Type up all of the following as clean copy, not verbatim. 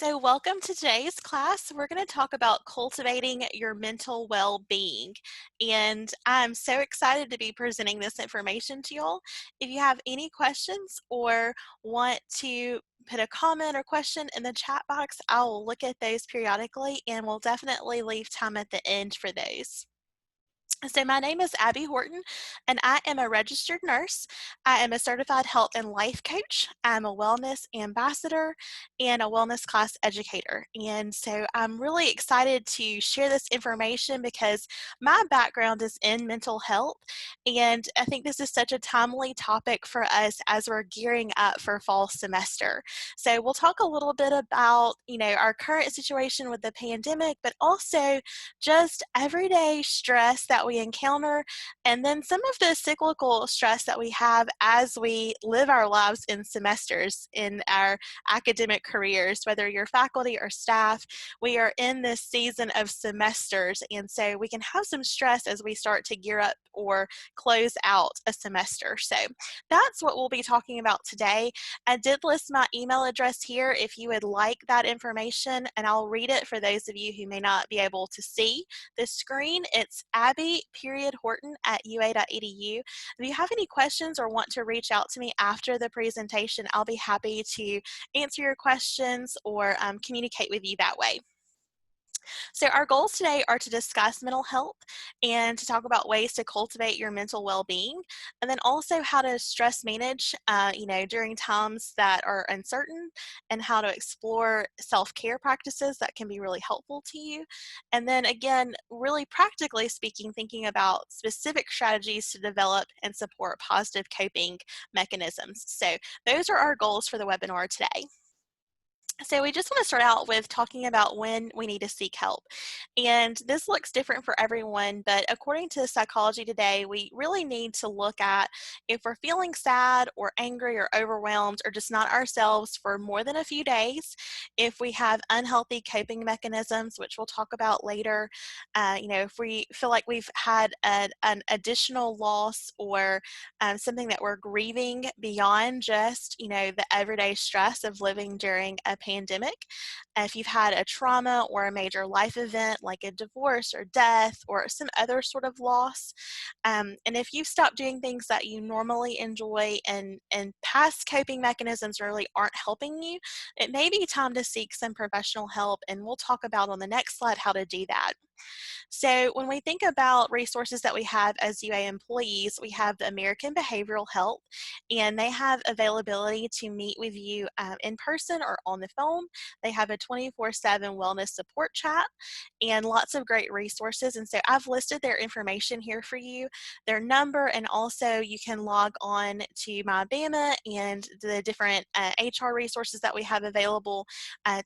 So welcome to today's class. We're going to talk about cultivating your mental well-being. And I'm so excited to be presenting this information to y'all. If you have any questions or want to put a comment or question in the chat box, I'll look at those periodically and we'll definitely leave time at the end for those. So my name is Abby Horton, and I am a registered nurse. I am a certified health and life coach. I'm a wellness ambassador and a wellness class educator. And so I'm really excited to share this information because my background is in mental health. And I think this is such a timely topic for us as we're gearing up for fall semester. So we'll talk a little bit about, our current situation with the pandemic, but also just everyday stress that we encounter, and then some of the cyclical stress that we have as we live our lives in semesters in our academic careers, whether you're faculty or staff. We are in this season of semesters, and so we can have some stress as we start to gear up or close out a semester. So that's what we'll be talking about today. I did list my email address here if you would like that information, and I'll read it for those of you who may not be able to see the screen. It's abby.horton@ua.edu. If you have any questions or want to reach out to me after the presentation, I'll be happy to answer your questions or communicate with you that way. So our goals today are to discuss mental health and to talk about ways to cultivate your mental well-being, and then also how to stress manage, during times that are uncertain, and how to explore self-care practices that can be really helpful to you. And then again, really practically speaking, thinking about specific strategies to develop and support positive coping mechanisms. So those are our goals for the webinar today. So we just want to start out with talking about when we need to seek help. And this looks different for everyone, but according to Psychology Today, we really need to look at if we're feeling sad or angry or overwhelmed or just not ourselves for more than a few days, if we have unhealthy coping mechanisms, which we'll talk about later, if we feel like we've had an additional loss or something that we're grieving beyond just, the everyday stress of living during a pandemic. If you've had a trauma or a major life event like a divorce or death or some other sort of loss, and if you've stopped doing things that you normally enjoy and past coping mechanisms really aren't helping you, it may be time to seek some professional help, and we'll talk about on the next slide how to do that. So when we think about resources that we have as UA employees, we have the American Behavioral Health, and they have availability to meet with you in person or on the phone. They have a 24/7 wellness support chat and lots of great resources. And so I've listed their information here for you, their number, and also you can log on to my BAMA and the different HR resources that we have available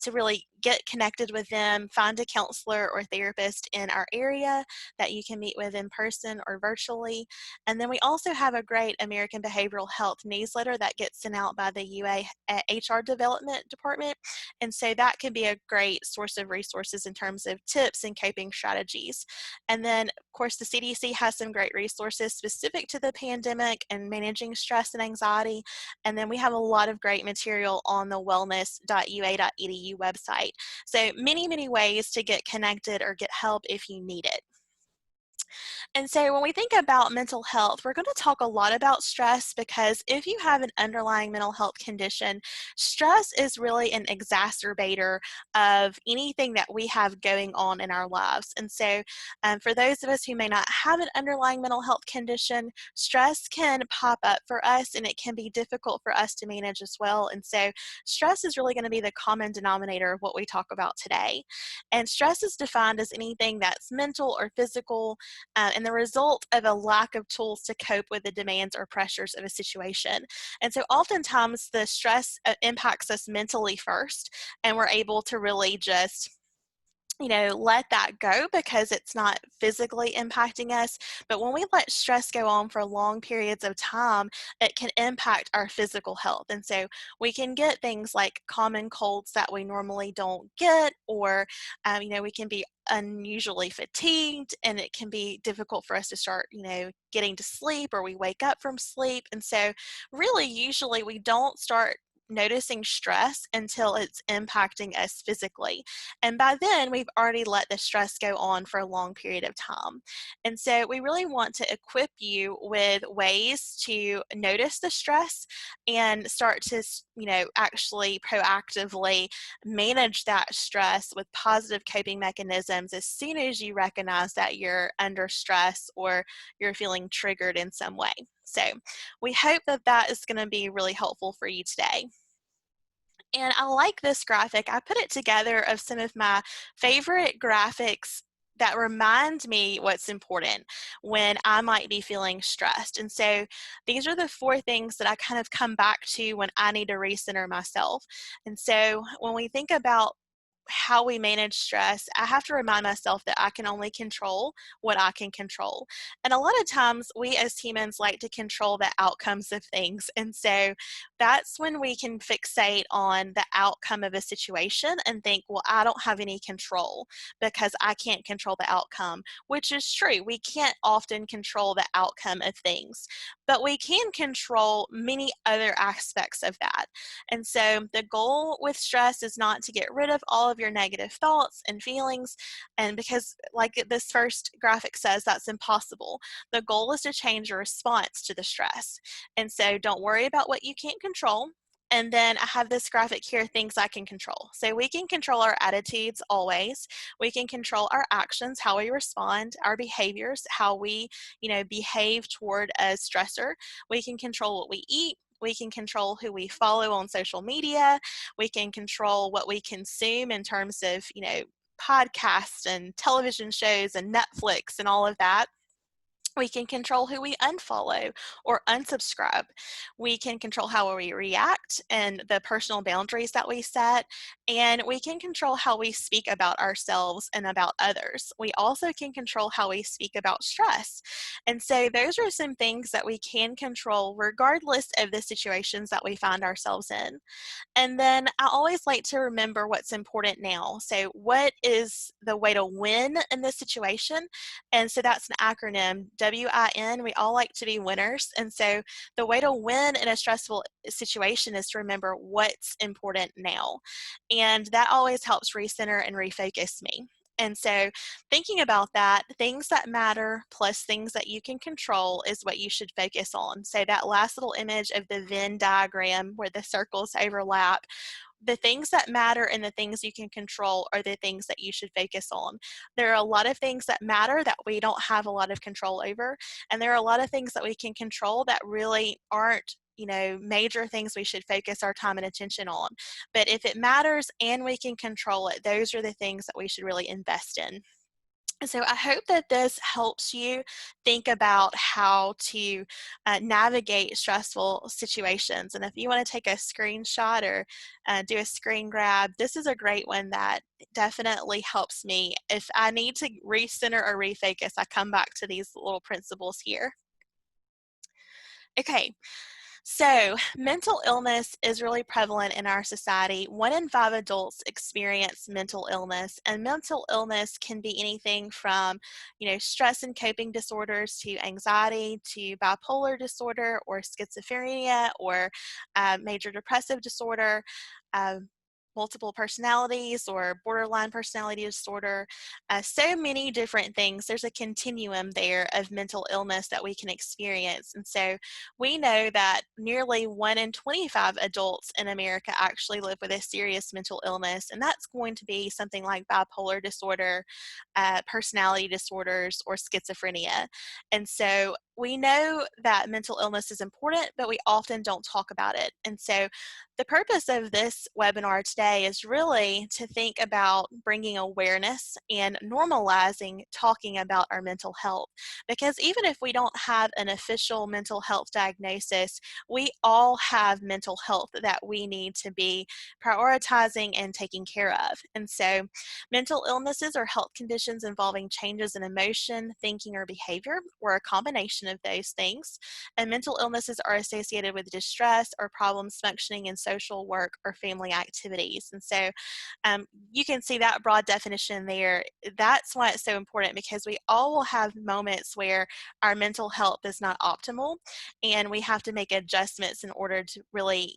to really get connected with them, find a counselor or therapist in our area that you can meet with in person or virtually. And then we also have a great American Behavioral Health newsletter that gets sent out by the UA HR Development Department. And so that can be a great source of resources in terms of tips and coping strategies. And then, of course, the CDC has some great resources specific to the pandemic and managing stress and anxiety. And then we have a lot of great material on the wellness.ua.edu website. So many ways to get connected or get help if you need it. And so when we think about mental health, we're going to talk a lot about stress because if you have an underlying mental health condition, stress is really an exacerbator of anything that we have going on in our lives. And so for those of us who may not have an underlying mental health condition, stress can pop up for us and it can be difficult for us to manage as well. And so stress is really going to be the common denominator of what we talk about today. And stress is defined as anything that's mental or physical, and the result of a lack of tools to cope with the demands or pressures of a situation. And so oftentimes the stress impacts us mentally first, and we're able to really just let that go because it's not physically impacting us. But when we let stress go on for long periods of time, it can impact our physical health. And so we can get things like common colds that we normally don't get, or, we can be unusually fatigued, and it can be difficult for us to start, getting to sleep, or we wake up from sleep. And so really, usually we don't start noticing stress until it's impacting us physically. And by then, we've already let the stress go on for a long period of time. And so we really want to equip you with ways to notice the stress and start to, actually proactively manage that stress with positive coping mechanisms as soon as you recognize that you're under stress or you're feeling triggered in some way. So we hope that that is going to be really helpful for you today. And I like this graphic. I put it together of some of my favorite graphics that remind me what's important when I might be feeling stressed. And so these are the 4 things that I kind of come back to when I need to recenter myself. And so when we think about how we manage stress, I have to remind myself that I can only control what I can control. And a lot of times we as humans like to control the outcomes of things. And so that's when we can fixate on the outcome of a situation and think, well, I don't have any control because I can't control the outcome, which is true. We can't often control the outcome of things, but we can control many other aspects of that. And so the goal with stress is not to get rid of all of your negative thoughts and feelings. And because, like this first graphic says, that's impossible. The goal is to change your response to the stress. And so don't worry about what you can't control. And then I have this graphic here, things I can control. So we can control our attitudes always. We can control our actions, how we respond, our behaviors, how we, behave toward a stressor. We can control what we eat. We can control who we follow on social media. We can control what we consume in terms of, podcasts and television shows and Netflix and all of that. We can control who we unfollow or unsubscribe. We can control how we react and the personal boundaries that we set. And we can control how we speak about ourselves and about others. We also can control how we speak about stress. And so those are some things that we can control regardless of the situations that we find ourselves in. And then I always like to remember what's important now. So what is the way to win in this situation? And so that's an acronym, WIN. We all like to be winners. And so the way to win in a stressful situation is to remember what's important now. And that always helps recenter and refocus me. And so thinking about that, things that matter plus things that you can control is what you should focus on. So that last little image of the Venn diagram where the circles overlap, the things that matter and the things you can control are the things that you should focus on. There are a lot of things that matter that we don't have a lot of control over, and there are a lot of things that we can control that really aren't major things we should focus our time and attention on. But if it matters and we can control it, those are the things that we should really invest in. So I hope that this helps you think about how to navigate stressful situations. And if you want to take a screenshot or do a screen grab, this is a great one that definitely helps me. If I need to recenter or refocus, I come back to these little principles here. Okay. So, mental illness is really prevalent in our society. 1 in 5 adults experience mental illness, and mental illness can be anything from, stress and coping disorders to anxiety to bipolar disorder or schizophrenia or major depressive disorder. Uh, Multiple personalities or borderline personality disorder, so many different things. There's a continuum there of mental illness that we can experience. And so we know that nearly 1 in 25 adults in America actually live with a serious mental illness, and that's going to be something like bipolar disorder, personality disorders, or schizophrenia. And so we know that mental illness is important, but we often don't talk about it. And so the purpose of this webinar today is really to think about bringing awareness and normalizing talking about our mental health. Because even if we don't have an official mental health diagnosis, we all have mental health that we need to be prioritizing and taking care of. And so mental illnesses are health conditions involving changes in emotion, thinking, or behavior, or a combination of those things. And mental illnesses are associated with distress or problems functioning in social work, or family activities. And so you can see that broad definition there. That's why it's so important, because we all will have moments where our mental health is not optimal, and we have to make adjustments in order to really,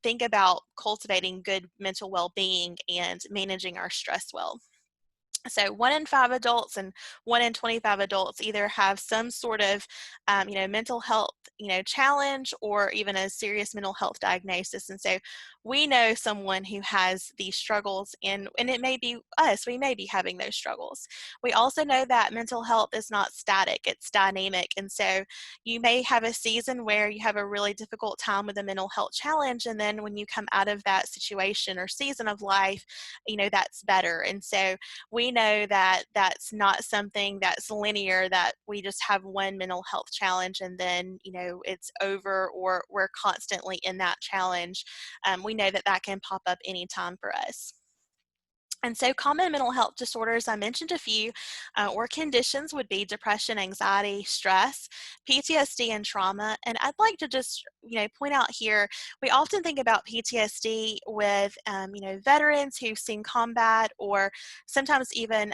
think about cultivating good mental well-being and managing our stress well. So 1 in 5 adults and 1 in 25 adults either have some sort of, mental health, challenge, or even a serious mental health diagnosis. And so we know someone who has these struggles, and it may be us. We may be having those struggles. We also know that mental health is not static; it's dynamic. And so you may have a season where you have a really difficult time with a mental health challenge, and then when you come out of that situation or season of life, that's better. And so we know that that's not something that's linear, that we just have one mental health challenge and then, it's over, or we're constantly in that challenge. We know that that can pop up anytime for us. And so common mental health disorders, I mentioned a few, or conditions would be depression, anxiety, stress, PTSD, and trauma. And I'd like to just, point out here, we often think about PTSD with, veterans who've seen combat, or sometimes even,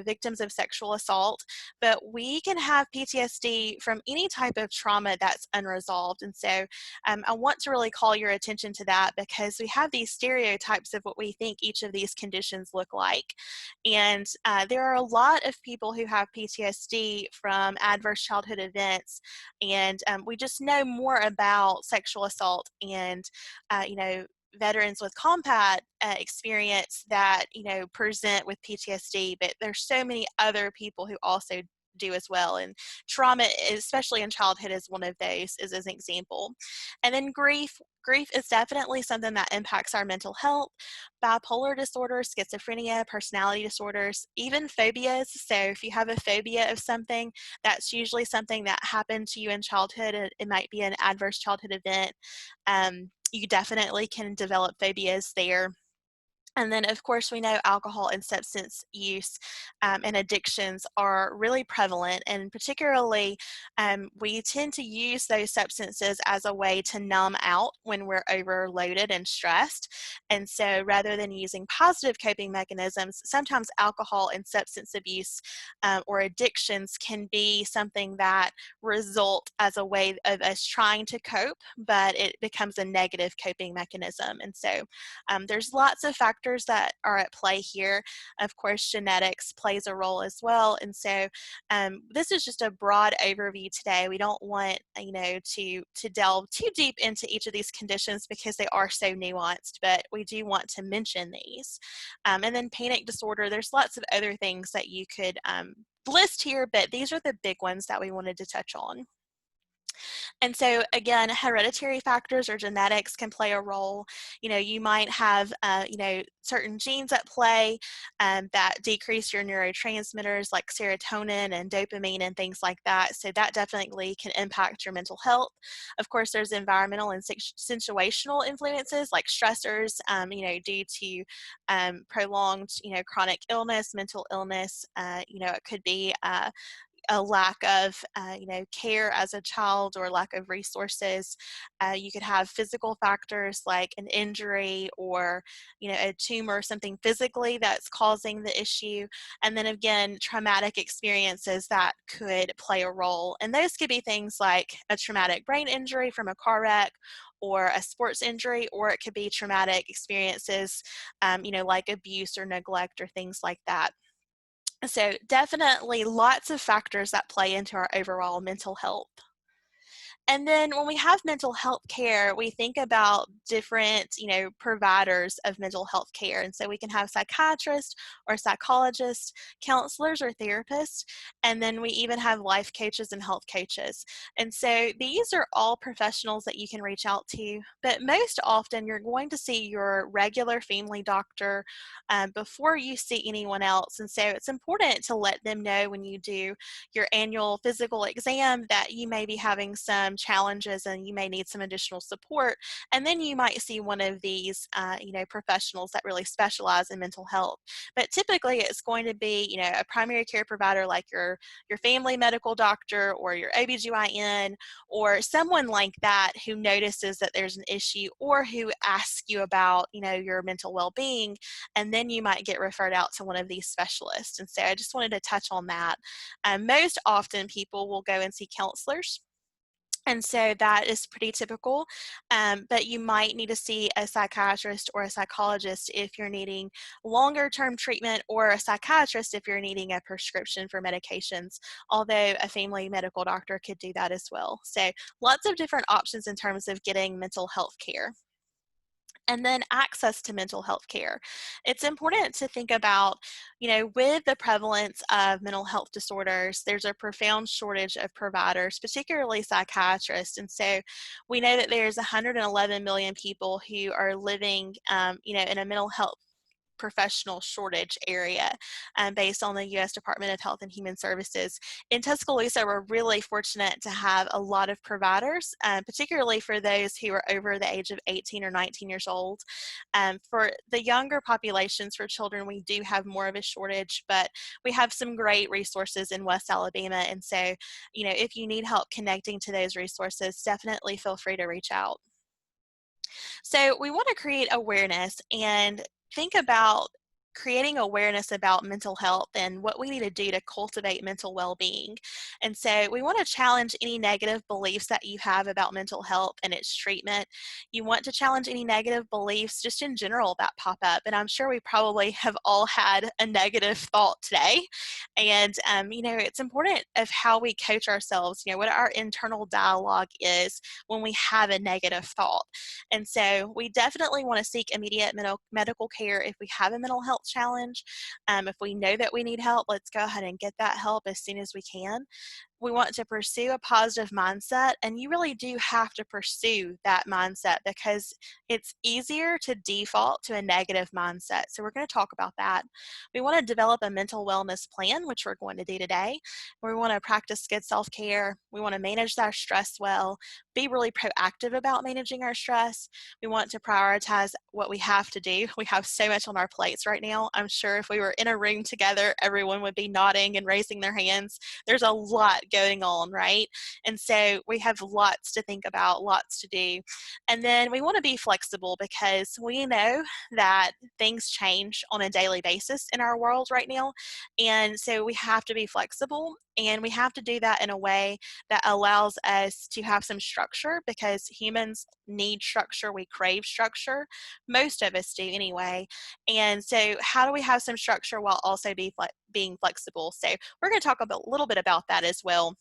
victims of sexual assault. But we can have PTSD from any type of trauma that's unresolved. And so I want to really call your attention to that, because we have these stereotypes of what we think each of these conditions look like. And there are a lot of people who have PTSD from adverse childhood events, and we just know more about sexual assault and, veterans with combat experience that, present with PTSD, but there's so many other people who also do as well. And trauma, especially in childhood, is one of those, is as an example. And then grief. Grief is definitely something that impacts our mental health. Bipolar disorder, schizophrenia, personality disorders, even phobias. So if you have a phobia of something, that's usually something that happened to you in childhood. It might be an adverse childhood event. You definitely can develop phobias there. And then, of course, we know alcohol and substance use and addictions are really prevalent, and particularly we tend to use those substances as a way to numb out when we're overloaded and stressed. And so rather than using positive coping mechanisms, sometimes alcohol and substance abuse or addictions can be something that result as a way of us trying to cope, but it becomes a negative coping mechanism. And so there's lots of factors that are at play here. Of course, genetics plays a role as well. And so this is just a broad overview today. We don't want, to delve too deep into each of these conditions, because they are so nuanced, but we do want to mention these. And then panic disorder, there's lots of other things that you could list here, but these are the big ones that we wanted to touch on. And so again, hereditary factors or genetics can play a role. You might have, certain genes at play that decrease your neurotransmitters like serotonin and dopamine and things like that. So that definitely can impact your mental health. Of course, there's environmental and situational influences like stressors, due to prolonged, chronic illness, mental illness. It could be a lack of, care as a child, or lack of resources. You could have physical factors like an injury, or, a tumor, or something physically that's causing the issue. And then again, traumatic experiences that could play a role. And those could be things like a traumatic brain injury from a car wreck, or a sports injury, or it could be traumatic experiences, like abuse or neglect or things like that. So definitely lots of factors that play into our overall mental health. And then when we have mental health care, we think about different, providers of mental health care. And so we can have psychiatrists or psychologists, counselors or therapists, and then we even have life coaches and health coaches. And so these are all professionals that you can reach out to, but most often you're going to see your regular family doctor before you see anyone else. And so it's important to let them know when you do your annual physical exam that you may be having some some challenges and you may need some additional support. And then you might see one of these, professionals that really specialize in mental health. But typically it's going to be, a primary care provider like your family medical doctor or your OBGYN or someone like that who notices that there's an issue or who asks you about, your mental well-being, and then you might get referred out to one of these specialists. And so I just wanted to touch on that. Most often people will go and see counselors. And so that is pretty typical, but you might need to see a psychiatrist or a psychologist if you're needing longer term treatment, or a psychiatrist if you're needing a prescription for medications, although a family medical doctor could do that as well. So lots of different options in terms of getting mental health care. And then access to mental health care. It's important to think about, with the prevalence of mental health disorders, there's a profound shortage of providers, particularly psychiatrists. And so we know that there's 111 million people who are living, in a mental health professional shortage area, based on the U.S. Department of Health and Human Services. In Tuscaloosa, we're really fortunate to have a lot of providers, particularly for those who are over the age of 18 or 19 years old. For the younger populations, for children, we do have more of a shortage, but we have some great resources in West Alabama. And so, if you need help connecting to those resources, definitely feel free to reach out. So we want to create awareness and think about creating awareness about mental health and what we need to do to cultivate mental well-being. And so we want to challenge any negative beliefs that you have about mental health and its treatment. You want to challenge any negative beliefs just in general that pop up. And I'm sure we probably have all had a negative thought today. And, it's important of how we coach ourselves, what our internal dialogue is when we have a negative thought. And so we definitely want to seek immediate medical care if we have a mental health challenge. If we know that we need help, let's go ahead and get that help as soon as we can. We want to pursue a positive mindset, and you really do have to pursue that mindset because it's easier to default to a negative mindset. So we're going to talk about that. We want to develop a mental wellness plan, which we're going to do today. We want to practice good self-care. We want to manage our stress well, be really proactive about managing our stress. We want to prioritize what we have to do. We have so much on our plates right now. I'm sure if we were in a room together, everyone would be nodding and raising their hands. There's a lot going on, right? And so we have lots to think about, lots to do. And then we want to be flexible because we know that things change on a daily basis in our world right now. And so we have to be flexible, and we have to do that in a way that allows us to have some structure, because humans need structure. We crave structure. Most of us do anyway. And so how do we have some structure while also being flexible? So we're going to talk a little bit about that as well.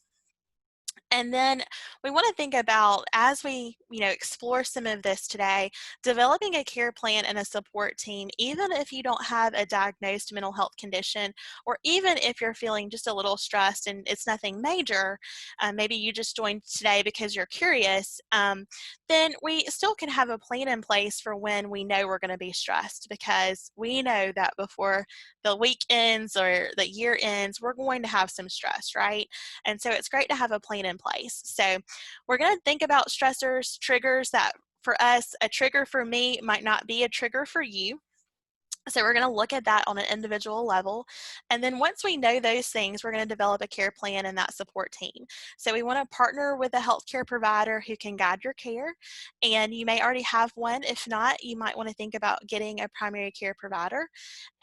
And then we want to think about, as we, explore some of this today, developing a care plan and a support team, even if you don't have a diagnosed mental health condition, or even if you're feeling just a little stressed and it's nothing major, maybe you just joined today because you're curious, then we still can have a plan in place for when we know we're going to be stressed, because we know that before the week ends or the year ends, we're going to have some stress, right? And so it's great to have a plan in place. So we're going to think about stressors, triggers that for us, a trigger for me might not be a trigger for you. So we're going to look at that on an individual level. And then once we know those things, we're going to develop a care plan and that support team. So we want to partner with a healthcare provider who can guide your care. And you may already have one. If not, you might want to think about getting a primary care provider.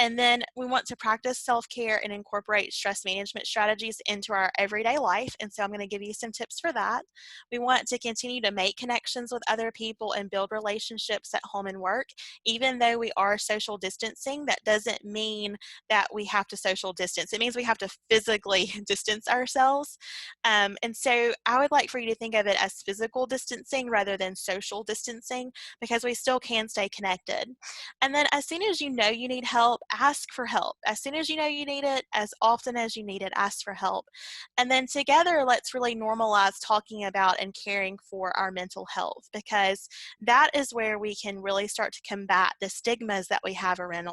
And then we want to practice self-care and incorporate stress management strategies into our everyday life. And so I'm going to give you some tips for that. We want to continue to make connections with other people and build relationships at home and work. Even though we are social distancing, that doesn't mean that we have to social distance. It means we have to physically distance ourselves. And so I would like for you to think of it as physical distancing rather than social distancing, because we still can stay connected. And then as soon as you know you need help, ask for help. As soon as you know you need it, as often as you need it, ask for help. And then together, let's really normalize talking about and caring for our mental health, because that is where we can really start to combat the stigmas that we have around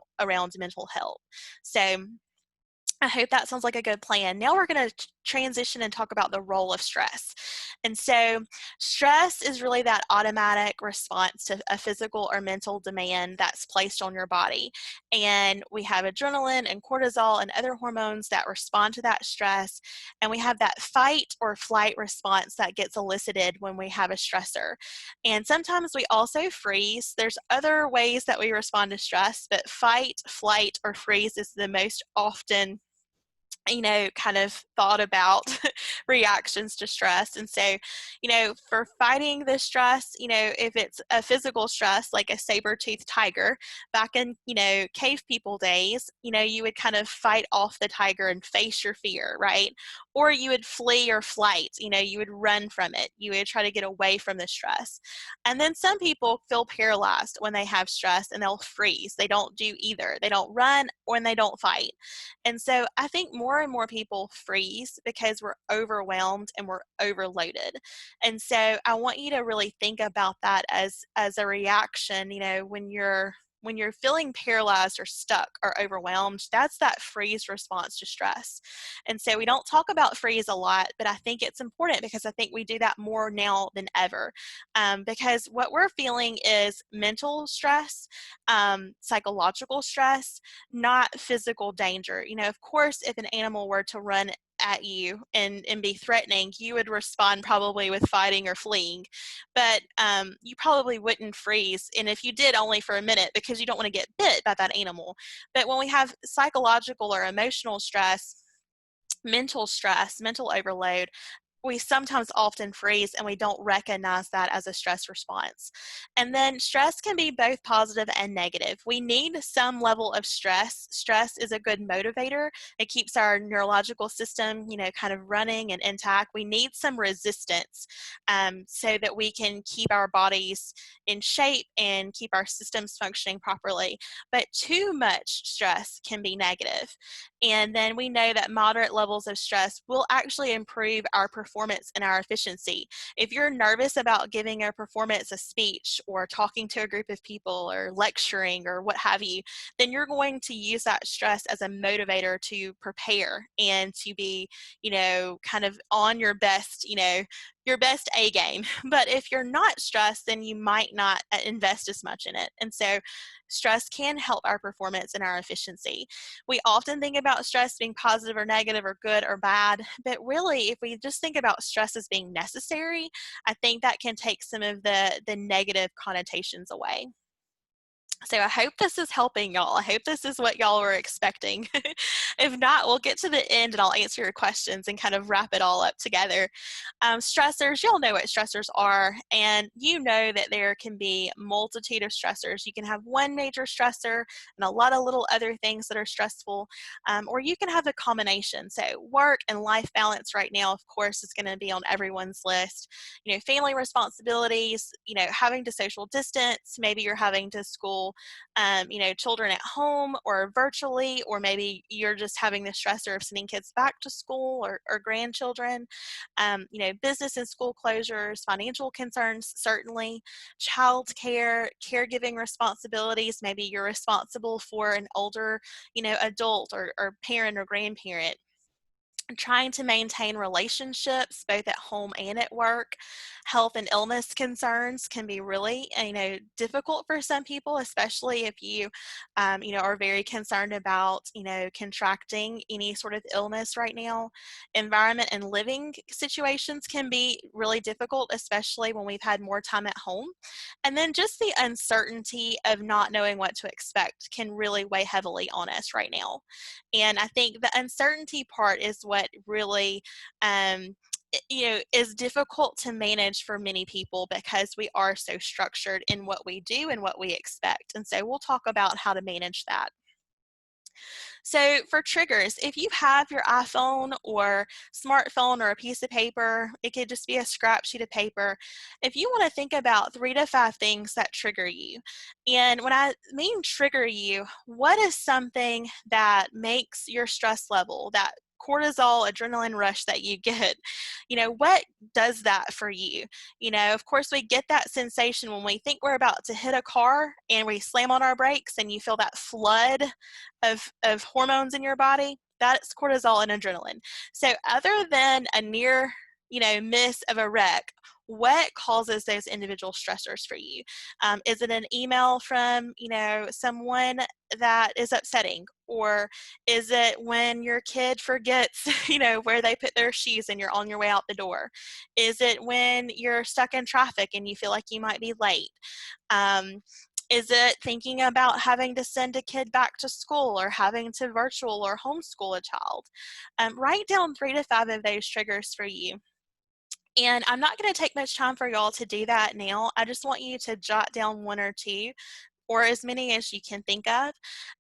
mental health. So I hope that sounds like a good plan. Now we're going to transition and talk about the role of stress. And so, stress is really that automatic response to a physical or mental demand that's placed on your body. And we have adrenaline and cortisol and other hormones that respond to that stress. And we have that fight or flight response that gets elicited when we have a stressor. And sometimes we also freeze. There's other ways that we respond to stress, but fight, flight, or freeze is the most often kind of thought about reactions to stress. And so, for fighting the stress, if it's a physical stress, like a saber-toothed tiger, back in, cave people days, you would kind of fight off the tiger and face your fear, right? Or you would flee or flight, you would run from it. You would try to get away from the stress. And then some people feel paralyzed when they have stress and they'll freeze. They don't do either. They don't run or they don't fight. And so I think more and more people freeze because we're overwhelmed and we're overloaded. And so I want you to really think about that as a reaction, when you're feeling paralyzed or stuck or overwhelmed, that's that freeze response to stress. And so we don't talk about freeze a lot, but I think it's important because I think we do that more now than ever. Because what we're feeling is mental stress, psychological stress, not physical danger. Of course, if an animal were to run at you and be threatening, you would respond probably with fighting or fleeing, but you probably wouldn't freeze. And if you did, only for a minute because you don't want to get bit by that animal. But when we have psychological or emotional stress, mental overload, we sometimes often freeze and we don't recognize that as a stress response. And then stress can be both positive and negative. We need some level of stress. Stress is a good motivator. It keeps our neurological system, kind of running and intact. We need some resistance so that we can keep our bodies in shape and keep our systems functioning properly. But too much stress can be negative. And then we know that moderate levels of stress will actually improve our performance and our efficiency. If you're nervous about giving a performance, a speech, or talking to a group of people, or lecturing, or what have you, then you're going to use that stress as a motivator to prepare and to be, kind of on your best, your best A game. But if you're not stressed, then you might not invest as much in it. And so stress can help our performance and our efficiency. We often think about stress being positive or negative or good or bad, but really, if we just think about stress as being necessary, I think that can take some of the negative connotations away. So I hope this is helping y'all. I hope this is what y'all were expecting. If not, we'll get to the end and I'll answer your questions and kind of wrap it all up together. Stressors, y'all know what stressors are, and you know that there can be multitude of stressors. You can have one major stressor and a lot of little other things that are stressful, or you can have a combination. So work and life balance right now, of course, is going to be on everyone's list. Family responsibilities, having to social distance, maybe you're having to school children at home or virtually, or maybe you're just having the stressor of sending kids back to school or grandchildren, business and school closures, financial concerns, certainly, child care, caregiving responsibilities. Maybe you're responsible for an older, adult or parent or grandparent. Trying to maintain relationships both at home and at work. Health and illness concerns can be really difficult for some people, especially if you are very concerned about contracting any sort of illness right now. Environment and living situations can be really difficult, especially when we've had more time at home. And then just the uncertainty of not knowing what to expect can really weigh heavily on us right now. And I think the uncertainty part is what really is difficult to manage for many people because we are so structured in what we do and what we expect. And so we'll talk about how to manage that. So for triggers, if you have your iPhone or smartphone or a piece of paper, it could just be a scrap sheet of paper. If you want to think about 3 to 5 things that trigger you, and when I mean trigger you, what is something that makes your stress level, that cortisol adrenaline rush that you get, what does that for you? Of course, we get that sensation when we think we're about to hit a car and we slam on our brakes and you feel that flood of hormones in your body. That's cortisol and adrenaline. So other than a near, miss of a wreck, what causes those individual stressors for you? Is it an email from, someone that is upsetting? Or is it when your kid forgets, where they put their shoes and you're on your way out the door? Is it when you're stuck in traffic and you feel like you might be late? Is it thinking about having to send a kid back to school or having to virtual or homeschool a child? Write down 3 to 5 of those triggers for you. And I'm not going to take much time for y'all to do that now. I just want you to jot down 1 or 2 or as many as you can think of.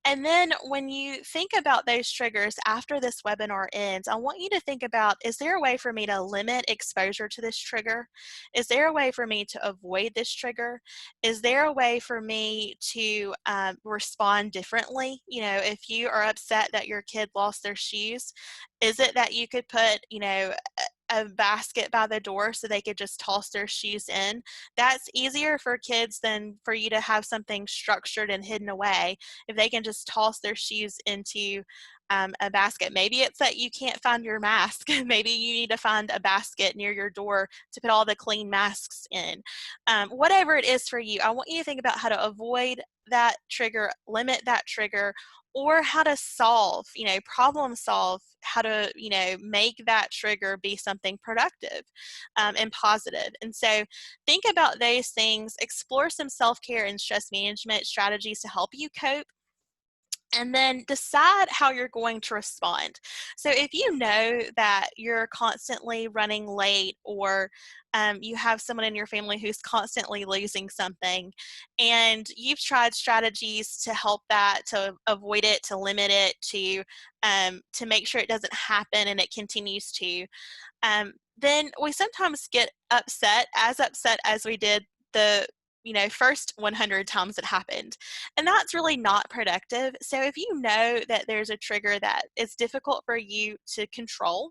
And then when you think about those triggers after this webinar ends, I want you to think about, is there a way for me to limit exposure to this trigger? Is there a way for me to avoid this trigger? Is there a way for me to respond differently? If you are upset that your kid lost their shoes, is it that you could put, a basket by the door so they could just toss their shoes in? That's easier for kids than for you to have something structured and hidden away. If they can just toss their shoes into a basket. Maybe it's that you can't find your mask. Maybe you need to find a basket near your door to put all the clean masks in. Whatever it is for you, I want you to think about how to avoid that trigger, limit that trigger, or how to solve, problem solve, how to, make that trigger be something productive and positive. And so think about those things, explore some self-care and stress management strategies to help you cope, and then decide how you're going to respond. So if you know that you're constantly running late, or you have someone in your family who's constantly losing something, and you've tried strategies to help that, to avoid it, to limit it, to make sure it doesn't happen and it continues to, then we sometimes get upset as we did the first 100 times it happened. And that's really not productive. So if you know that there's a trigger that is difficult for you to control,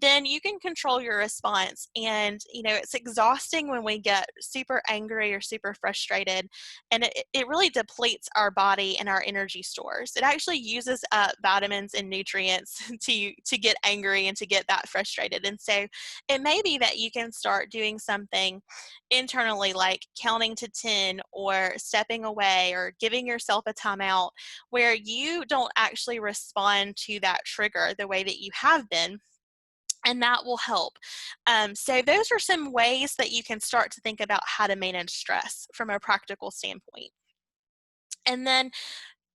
then you can control your response. And, it's exhausting when we get super angry or super frustrated, and it really depletes our body and our energy stores. It actually uses up vitamins and nutrients to get angry and to get that frustrated. And so it may be that you can start doing something internally, like counting to 10 or stepping away or giving yourself a timeout, where you don't actually respond to that trigger the way that you have been. And that will help. So those are some ways that you can start to think about how to manage stress from a practical standpoint. And then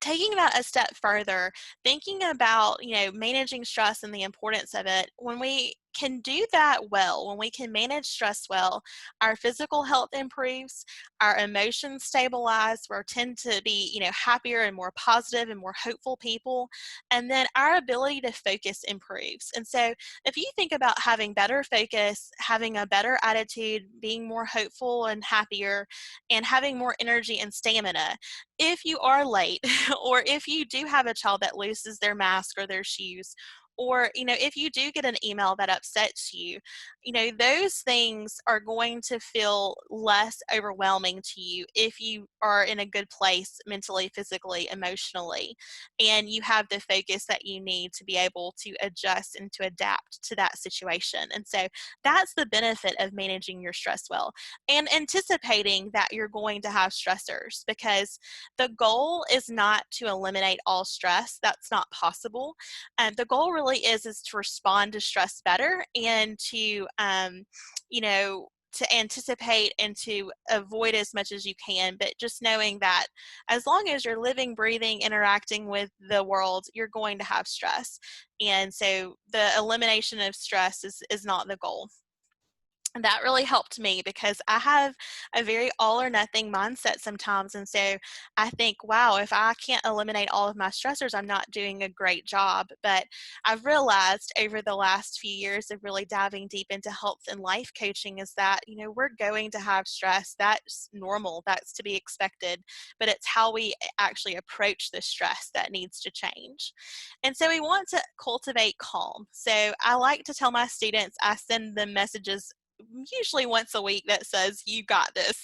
taking that a step further, thinking about, managing stress and the importance of it, when we can do that well, when we can manage stress well, our physical health improves, our emotions stabilize, we tend to be, happier and more positive and more hopeful people, and then our ability to focus improves. And so if you think about having better focus, having a better attitude, being more hopeful and happier, and having more energy and stamina, if you are late, or if you do have a child that loses their mask or their shoes, or if you do get an email that upsets you, those things are going to feel less overwhelming to you if you are in a good place mentally, physically, emotionally, and you have the focus that you need to be able to adjust and to adapt to that situation. And so that's the benefit of managing your stress well, and anticipating that you're going to have stressors, because the goal is not to eliminate all stress. That's not possible. The goal really is to respond to stress better, and to anticipate and to avoid as much as you can. But just knowing that as long as you're living, breathing, interacting with the world, you're going to have stress. And so the elimination of stress is not the goal. that really helped me because I have a very all or nothing mindset sometimes. And so I think, wow, if I can't eliminate all of my stressors, I'm not doing a great job. But I've realized over the last few years of really diving deep into health and life coaching is that, we're going to have stress. That's normal, that's to be expected. But it's how we actually approach the stress that needs to change. And so we want to cultivate calm. So I like to tell my students, I send them messages usually once a week that says, "You got this,"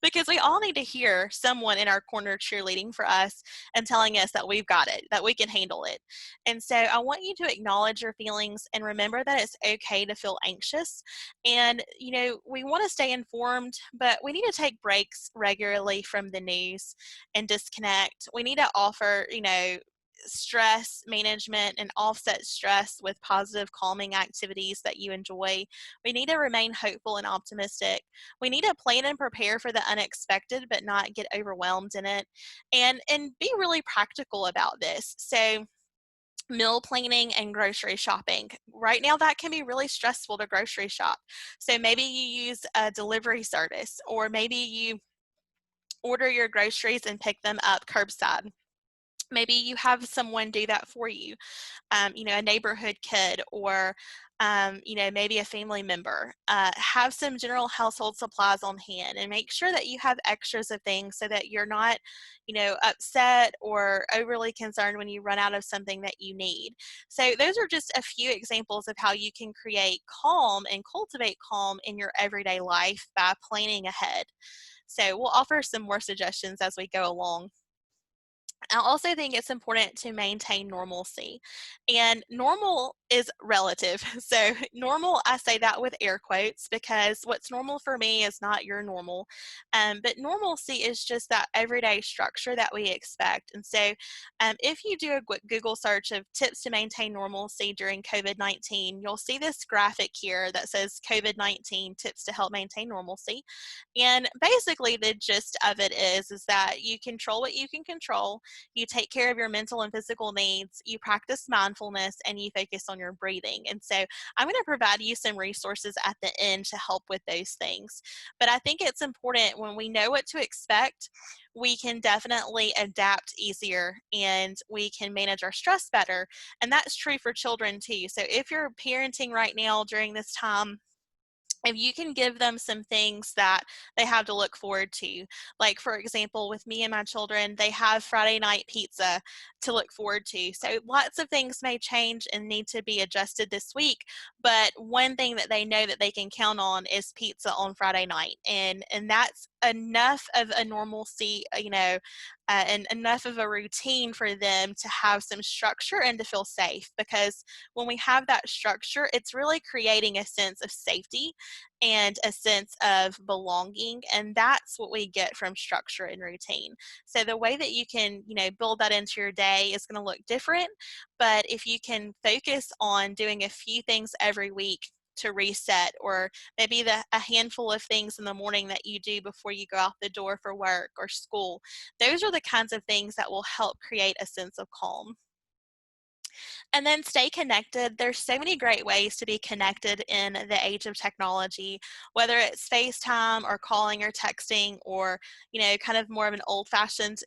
because we all need to hear someone in our corner cheerleading for us and telling us that we've got it, that we can handle it. And so I want you to acknowledge your feelings and remember that it's okay to feel anxious. And, we want to stay informed, but we need to take breaks regularly from the news and disconnect. We need to offer, stress management and offset stress with positive calming activities that you enjoy. We need to remain hopeful and optimistic. We need to plan and prepare for the unexpected but not get overwhelmed in it, and be really practical about this. So meal planning and grocery shopping. Right now that can be really stressful to grocery shop. So maybe you use a delivery service, or maybe you order your groceries and pick them up curbside. Maybe you have someone do that for you, a neighborhood kid, or maybe a family member. Have some general household supplies on hand and make sure that you have extras of things so that you're not, upset or overly concerned when you run out of something that you need. So those are just a few examples of how you can create calm and cultivate calm in your everyday life by planning ahead. So we'll offer some more suggestions as we go along. I also think it's important to maintain normalcy. And normal is relative. So, normal, I say that with air quotes because what's normal for me is not your normal. But normalcy is just that everyday structure that we expect. And so, if you do a Google search of tips to maintain normalcy during COVID-19, you'll see this graphic here that says COVID-19 tips to help maintain normalcy. And basically, the gist of it is that you control what you can control, you take care of your mental and physical needs, you practice mindfulness, and you focus on your breathing. And so I'm going to provide you some resources at the end to help with those things. But I think it's important when we know what to expect, we can definitely adapt easier and we can manage our stress better. And that's true for children too. So if you're parenting right now during this time, if you can give them some things that they have to look forward to, like for example, with me and my children, they have Friday night pizza to look forward to. So lots of things may change and need to be adjusted this week, but one thing that they know that they can count on is pizza on Friday night. And that's enough of a normalcy, and enough of a routine for them to have some structure and to feel safe. Because when we have that structure, it's really creating a sense of safety and a sense of belonging. And that's what we get from structure and routine. So the way that you can, build that into your day is going to look different. But if you can focus on doing a few things every week to reset, or maybe a handful of things in the morning that you do before you go out the door for work or school, those are the kinds of things that will help create a sense of calm. And then stay connected. There's so many great ways to be connected in the age of technology, whether it's FaceTime or calling or texting, or, kind of more of an old fashioned,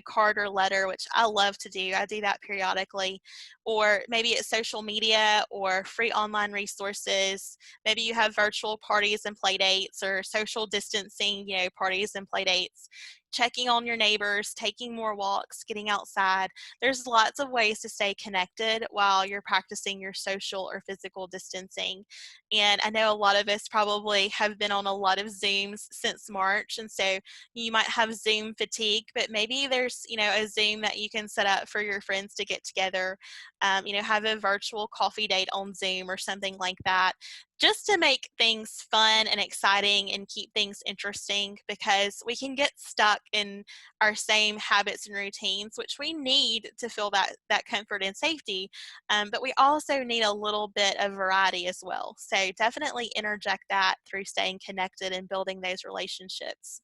card or letter, which I love to do. I do that periodically. Or maybe it's social media or free online resources. Maybe you have virtual parties and play dates, or social distancing, parties and play dates. Checking on your neighbors, taking more walks, getting outside. There's lots of ways to stay connected while you're practicing your social or physical distancing. And I know a lot of us probably have been on a lot of Zooms since March. And so you might have Zoom fatigue, but maybe there's, a Zoom that you can set up for your friends to get together, have a virtual coffee date on Zoom or something like that, just to make things fun and exciting and keep things interesting, because we can get stuck in our same habits and routines, which we need to feel that comfort and safety. But we also need a little bit of variety as well. So definitely interject that through staying connected and building those relationships.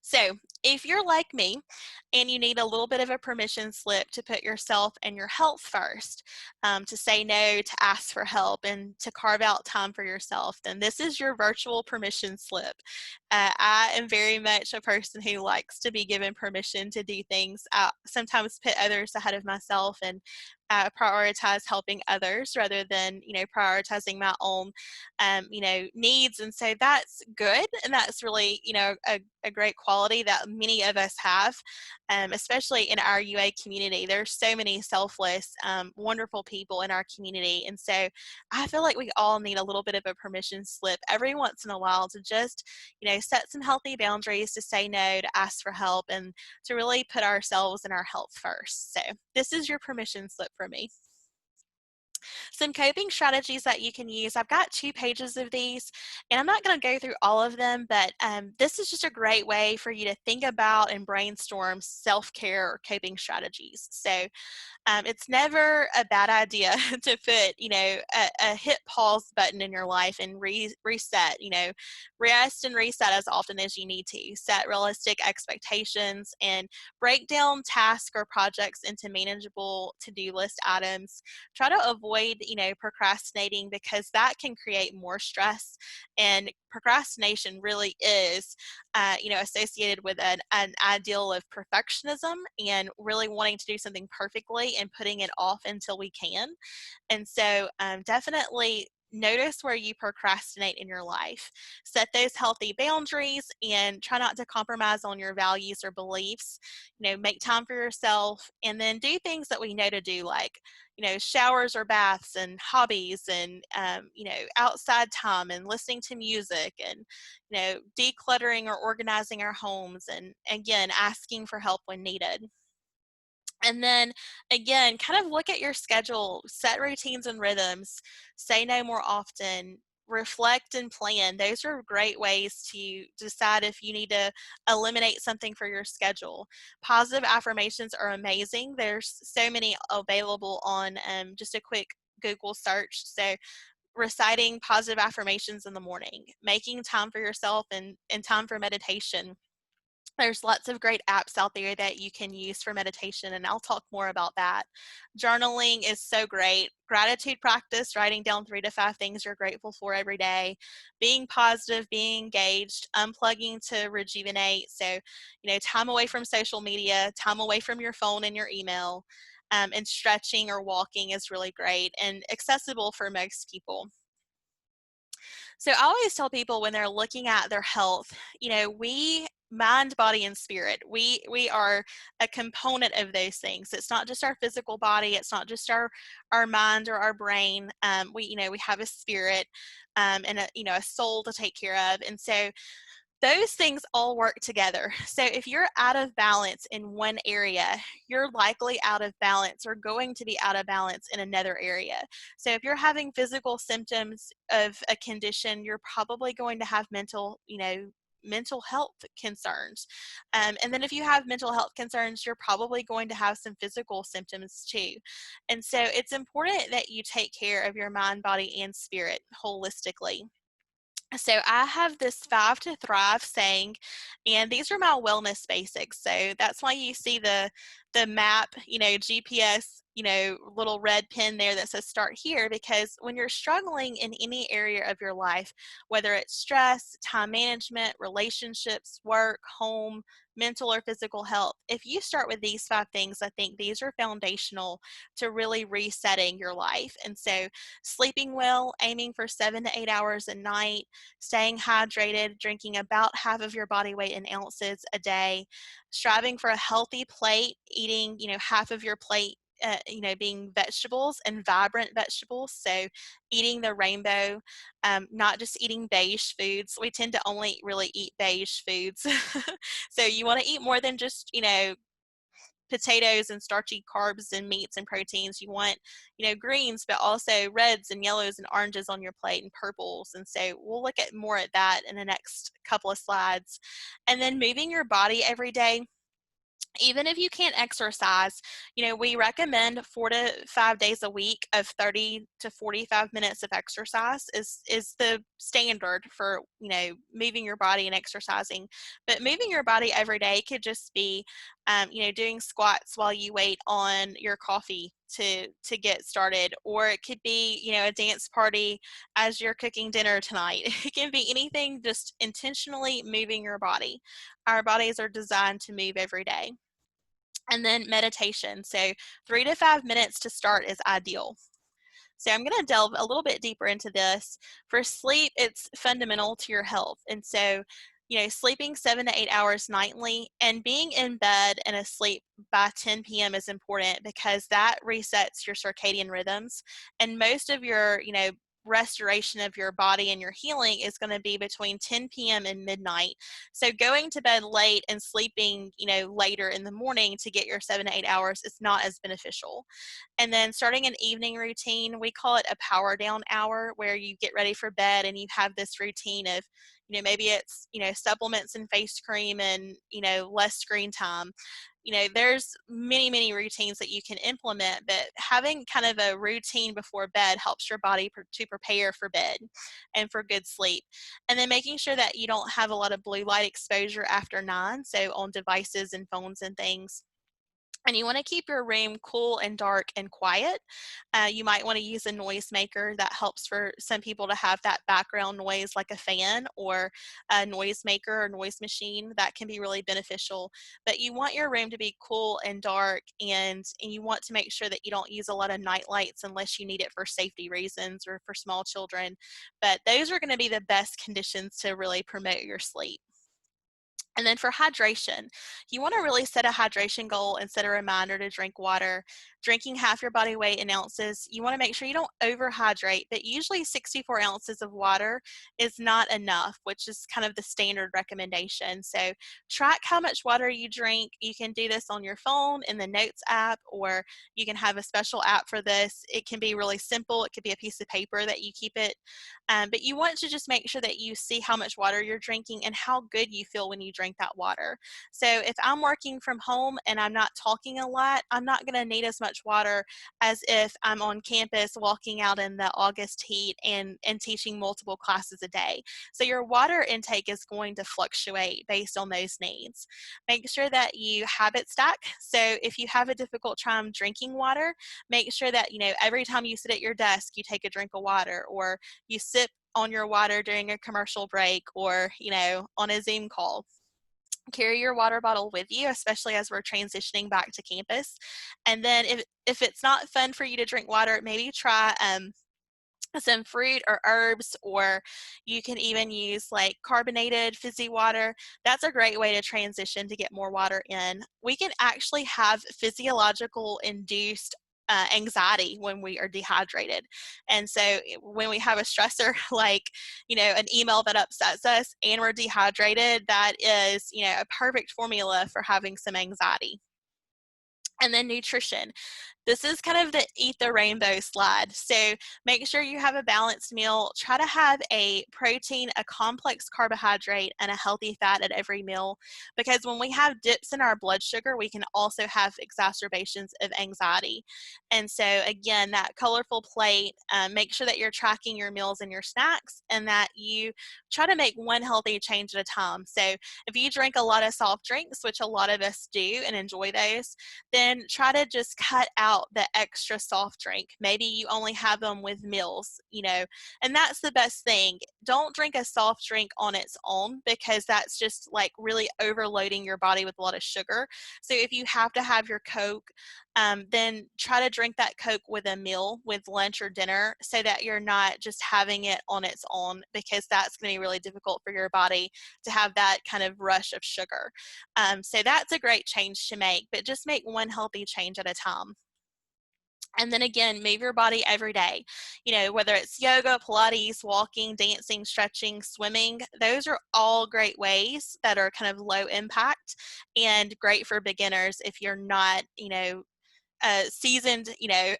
So, if you're like me and you need a little bit of a permission slip to put yourself and your health first, to say no, to ask for help, and to carve out time for yourself, then this is your virtual permission slip. I am very much a person who likes to be given permission to do things. I sometimes put others ahead of myself and prioritize helping others rather than, prioritizing my own, needs. And so that's good. And that's really, a great quality that many of us have, especially in our UA community. There's so many selfless, wonderful people in our community. And so I feel like we all need a little bit of a permission slip every once in a while to just, set some healthy boundaries, to say no, to ask for help, and to really put ourselves and our health first. So this is your permission slip for me. Some coping strategies that you can use. I've got 2 pages of these, and I'm not going to go through all of them, but this is just a great way for you to think about and brainstorm self-care or coping strategies. So it's never a bad idea to put, a hit pause button in your life and reset, rest and reset as often as you need to. Set realistic expectations and break down tasks or projects into manageable to-do list items. Try to avoid, procrastinating, because that can create more stress. And procrastination really is, associated with an ideal of perfectionism and really wanting to do something perfectly and putting it off until we can. And so definitely notice where you procrastinate in your life. Set those healthy boundaries and try not to compromise on your values or beliefs. Make time for yourself, and then do things that we know to do, like, showers or baths and hobbies, and, outside time and listening to music, and, decluttering or organizing our homes, and again, asking for help when needed. And then again, kind of look at your schedule, set routines and rhythms, say no more often, reflect and plan. Those are great ways to decide if you need to eliminate something for your schedule. Positive affirmations are amazing. There's so many available on just a quick Google search. So reciting positive affirmations in the morning, making time for yourself, and time for meditation. There's lots of great apps out there that you can use for meditation, and I'll talk more about that. Journaling is so great. Gratitude practice, writing down 3 to 5 things you're grateful for every day. Being positive, being engaged, unplugging to rejuvenate. So, time away from social media, time away from your phone and your email, and stretching or walking is really great and accessible for most people. So I always tell people when they're looking at their health, we mind, body, and spirit. We are a component of those things. It's not just our physical body. It's not just our mind or our brain. We have a spirit, and a soul to take care of. And so those things all work together. So if you're out of balance in one area, you're likely out of balance or going to be out of balance in another area. So if you're having physical symptoms of a condition, you're probably going to have mental health concerns. And then if you have mental health concerns, you're probably going to have some physical symptoms too. And so it's important that you take care of your mind, body, and spirit holistically. So I have this 5 to thrive saying, and these are my wellness basics. So that's why you see the map, GPS, little red pin there that says start here, because when you're struggling in any area of your life, whether it's stress, time management, relationships, work, home, mental or physical health, if you start with these 5 things, I think these are foundational to really resetting your life. And so sleeping well, aiming for 7 to 8 hours a night, staying hydrated, drinking about half of your body weight in ounces a day, striving for a healthy plate, eating, half of your plate, being vegetables and vibrant vegetables. So eating the rainbow, not just eating beige foods. We tend to only really eat beige foods. So you want to eat more than just, potatoes and starchy carbs and meats and proteins. You want, greens, but also reds and yellows and oranges on your plate, and purples. And so we'll look at more at that in the next couple of slides. And then moving your body every day. Even if you can't exercise, we recommend 4 to 5 days a week of 30 to 45 minutes of exercise is the standard for, moving your body and exercising. But moving your body every day could just be, doing squats while you wait on your coffee to get started, or it could be, a dance party as you're cooking dinner tonight. It can be anything, just intentionally moving your body. Our bodies are designed to move every day. And then meditation. So 3 to 5 minutes to start is ideal. So I'm going to delve a little bit deeper into this. For sleep, it's fundamental to your health. And so, sleeping 7 to 8 hours nightly and being in bed and asleep by 10 p.m. is important, because that resets your circadian rhythms. And most of your, restoration of your body and your healing is going to be between 10 p.m. and midnight. So going to bed late and sleeping, later in the morning to get your 7 to 8 hours is not as beneficial. And then starting an evening routine, we call it a power down hour, where you get ready for bed and you have this routine of, maybe it's, supplements and face cream and, less screen time. There's many, many routines that you can implement, but having kind of a routine before bed helps your body to prepare for bed and for good sleep. And then making sure that you don't have a lot of blue light exposure after 9, so on devices and phones and things. And you want to keep your room cool and dark and quiet. You might want to use a noise maker. That helps for some people to have that background noise, like a fan or a noise maker or noise machine. That can be really beneficial. But you want your room to be cool and dark, and you want to make sure that you don't use a lot of night lights unless you need it for safety reasons or for small children. But those are going to be the best conditions to really promote your sleep. And then for hydration, you want to really set a hydration goal and set a reminder to drink water. Drinking half your body weight in ounces, you want to make sure you don't overhydrate, but usually 64 ounces of water is not enough, which is kind of the standard recommendation. So track how much water you drink. You can do this on your phone in the Notes app, or you can have a special app for this. It can be really simple. It could be a piece of paper that you keep it. But you want to just make sure that you see how much water you're drinking and how good you feel when you drink that water. So if I'm working from home and I'm not talking a lot, I'm not going to need as much water as if I'm on campus walking out in the August heat and teaching multiple classes a day. So your water intake is going to fluctuate based on those needs. Make sure that you habit stack. So if you have a difficult time drinking water, make sure that, every time you sit at your desk, you take a drink of water, or you sip on your water during a commercial break, or, on a Zoom call. Carry your water bottle with you, especially as we're transitioning back to campus. And then if it's not fun for you to drink water, maybe try some fruit or herbs, or you can even use like carbonated fizzy water. That's a great way to transition to get more water in. We can actually have physiological induced anxiety when we are dehydrated. And so when we have a stressor like, an email that upsets us and we're dehydrated, that is, a perfect formula for having some anxiety. And then nutrition. This is kind of the eat the rainbow slide. So make sure you have a balanced meal. Try to have a protein, a complex carbohydrate, and a healthy fat at every meal, because when we have dips in our blood sugar, we can also have exacerbations of anxiety. And so again, that colorful plate, make sure that you're tracking your meals and your snacks, and that you try to make one healthy change at a time. So if you drink a lot of soft drinks, which a lot of us do and enjoy those, then try to just cut out the extra soft drink. Maybe you only have them with meals, and that's the best thing. Don't drink a soft drink on its own, because that's just like really overloading your body with a lot of sugar. So if you have to have your Coke, then try to drink that Coke with a meal, with lunch or dinner, so that you're not just having it on its own, because that's going to be really difficult for your body to have that kind of rush of sugar. So that's a great change to make, but just make one healthy change at a time. And then again, move your body every day. Whether it's yoga, Pilates, walking, dancing, stretching, swimming, those are all great ways that are kind of low impact and great for beginners if you're not, a seasoned,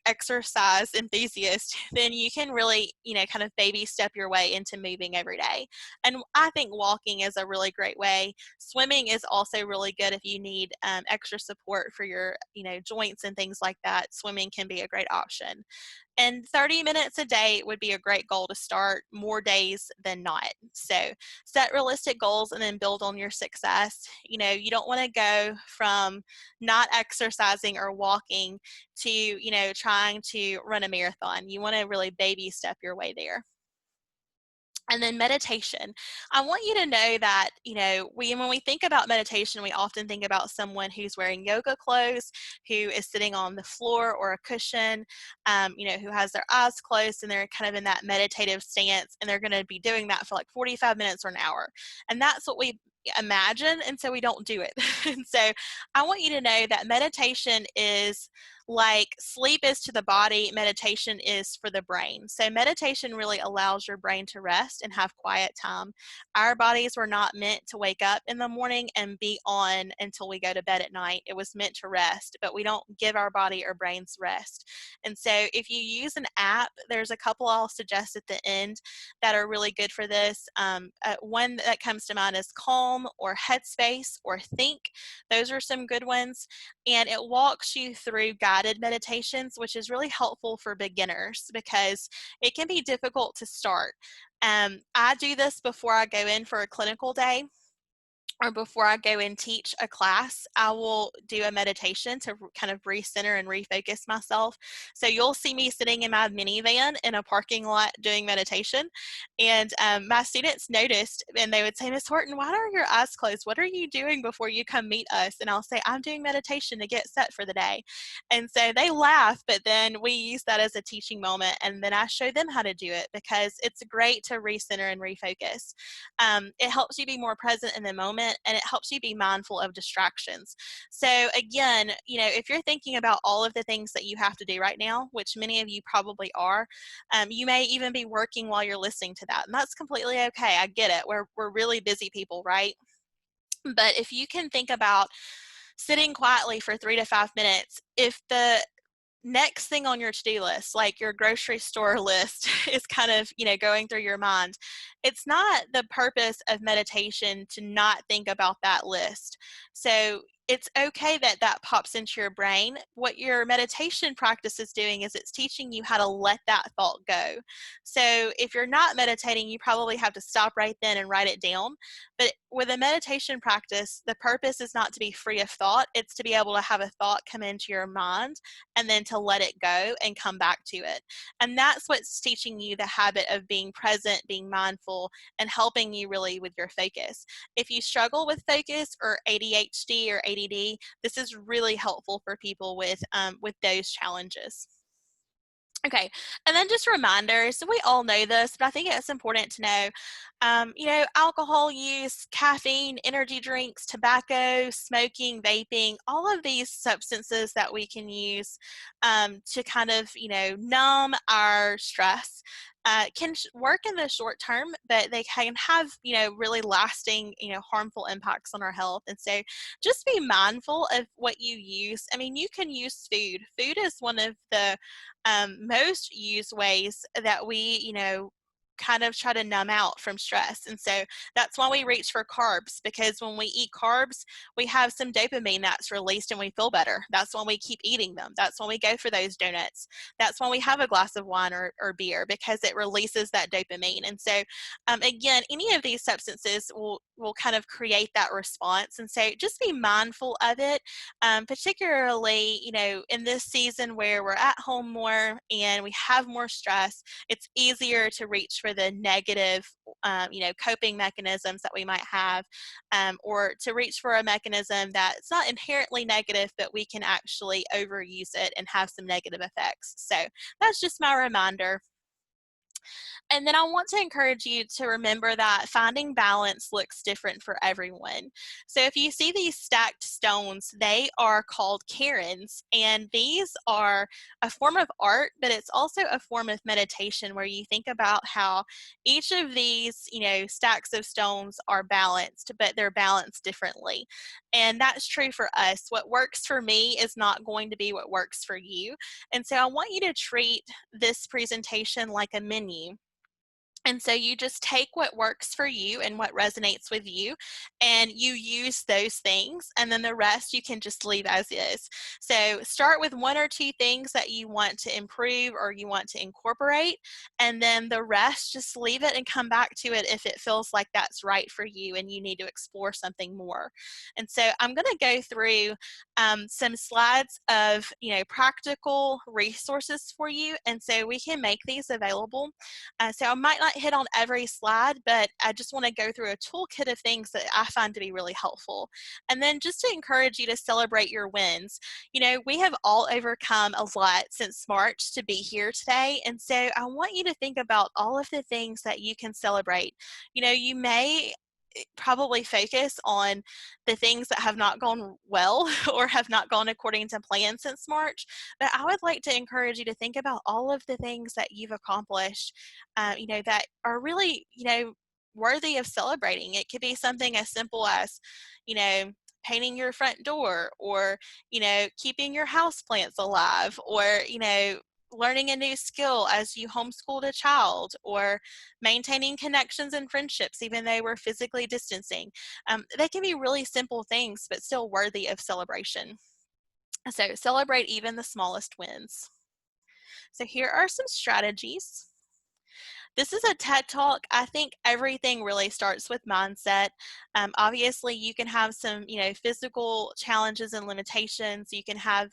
exercise enthusiast, then you can really, kind of baby step your way into moving every day. And I think walking is a really great way. Swimming is also really good if you need extra support for your, joints and things like that. Swimming can be a great option. And 30 minutes a day would be a great goal to start, more days than not. So set realistic goals and then build on your success. You don't want to go from not exercising or walking to, trying to run a marathon. You want to really baby step your way there. And then meditation. I want you to know that, when we think about meditation, we often think about someone who's wearing yoga clothes, who is sitting on the floor or a cushion, who has their eyes closed and they're kind of in that meditative stance, and they're going to be doing that for like 45 minutes or an hour. And that's what we imagine, and so we don't do it. And so I want you to know that meditation is like sleep is to the body, meditation is for the brain. So meditation really allows your brain to rest and have quiet time. Our bodies were not meant to wake up in the morning and be on until we go to bed at night. It was meant to rest, but we don't give our body or brains rest. And so if you use an app, there's a couple I'll suggest at the end that are really good for this. One that comes to mind is Calm or Headspace or Think. Those are some good ones. And it walks you through guided meditations, which is really helpful for beginners because it can be difficult to start. I do this before I go in for a clinical day, or before I go and teach a class. I will do a meditation to kind of recenter and refocus myself. So you'll see me sitting in my minivan in a parking lot doing meditation. And my students noticed, and they would say, Miss Horton, why are your eyes closed? What are you doing before you come meet us? And I'll say, I'm doing meditation to get set for the day. And so they laugh, but then we use that as a teaching moment. And then I show them how to do it because it's great to recenter and refocus. It helps you be more present in the moment, and it helps you be mindful of distractions. So again, if you're thinking about all of the things that you have to do right now, which many of you probably are, you may even be working while you're listening to that, and that's completely okay. I get it. We're really busy people, right? But if you can think about sitting quietly for 3 to 5 minutes, if the next thing on your to-do list, like your grocery store list, is kind of, going through your mind, it's not the purpose of meditation to not think about that list. So it's okay that that pops into your brain. What your meditation practice is doing is it's teaching you how to let that thought go. So if you're not meditating, you probably have to stop right then and write it down. But with a meditation practice, the purpose is not to be free of thought. It's to be able to have a thought come into your mind and then to let it go and come back to it. And that's what's teaching you the habit of being present, being mindful, and helping you really with your focus. If you struggle with focus or ADHD or ADD, this is really helpful for people with those challenges. Okay, and then just reminders. We all know this, but I think it's important to know. Alcohol use, caffeine, energy drinks, tobacco, smoking, vaping, all of these substances that we can use to kind of, numb our stress. Can work in the short term, but they can have, really lasting, harmful impacts on our health. And so just be mindful of what you use. I mean, you can use food. Food is one of the most used ways that we, kind of try to numb out from stress. And so that's why we reach for carbs, because when we eat carbs, we have some dopamine that's released and we feel better. That's when we keep eating them. That's when we go for those donuts. That's when we have a glass of wine or beer, because it releases that dopamine. And so again, any of these substances will kind of create that response. And so just be mindful of it, particularly, in this season where we're at home more and we have more stress. It's easier to reach for the negative, coping mechanisms that we might have, or to reach for a mechanism that's not inherently negative, but we can actually overuse it and have some negative effects. So that's just my reminder. And then I want to encourage you to remember that finding balance looks different for everyone. So if you see these stacked stones, they are called cairns, and these are a form of art, but it's also a form of meditation where you think about how each of these, stacks of stones are balanced, but they're balanced differently. And that's true for us. What works for me is not going to be what works for you. And so I want you to treat this presentation like a menu. And so you just take what works for you and what resonates with you, and you use those things, and then the rest you can just leave as is. So start with 1 or 2 things that you want to improve or you want to incorporate, and then the rest just leave it and come back to it if it feels like that's right for you and you need to explore something more. And so I'm going to go through some slides of practical resources for you, and so we can make these available. So I might not hit on every slide, but I just want to go through a toolkit of things that I find to be really helpful. And then just to encourage you to celebrate your wins. We have all overcome a lot since March to be here today. And so I want you to think about all of the things that you can celebrate. You may probably focus on the things that have not gone well or have not gone according to plan since March. But I would like to encourage you to think about all of the things that you've accomplished, that are really, worthy of celebrating. It could be something as simple as, painting your front door, or, keeping your house plants alive, or, learning a new skill as you homeschooled a child, or maintaining connections and friendships even though we're physically distancing. They can be really simple things, but still worthy of celebration. So celebrate even the smallest wins. So here are some strategies. This is a TED Talk. I think everything really starts with mindset. Obviously, you can have some, physical challenges and limitations. You can have,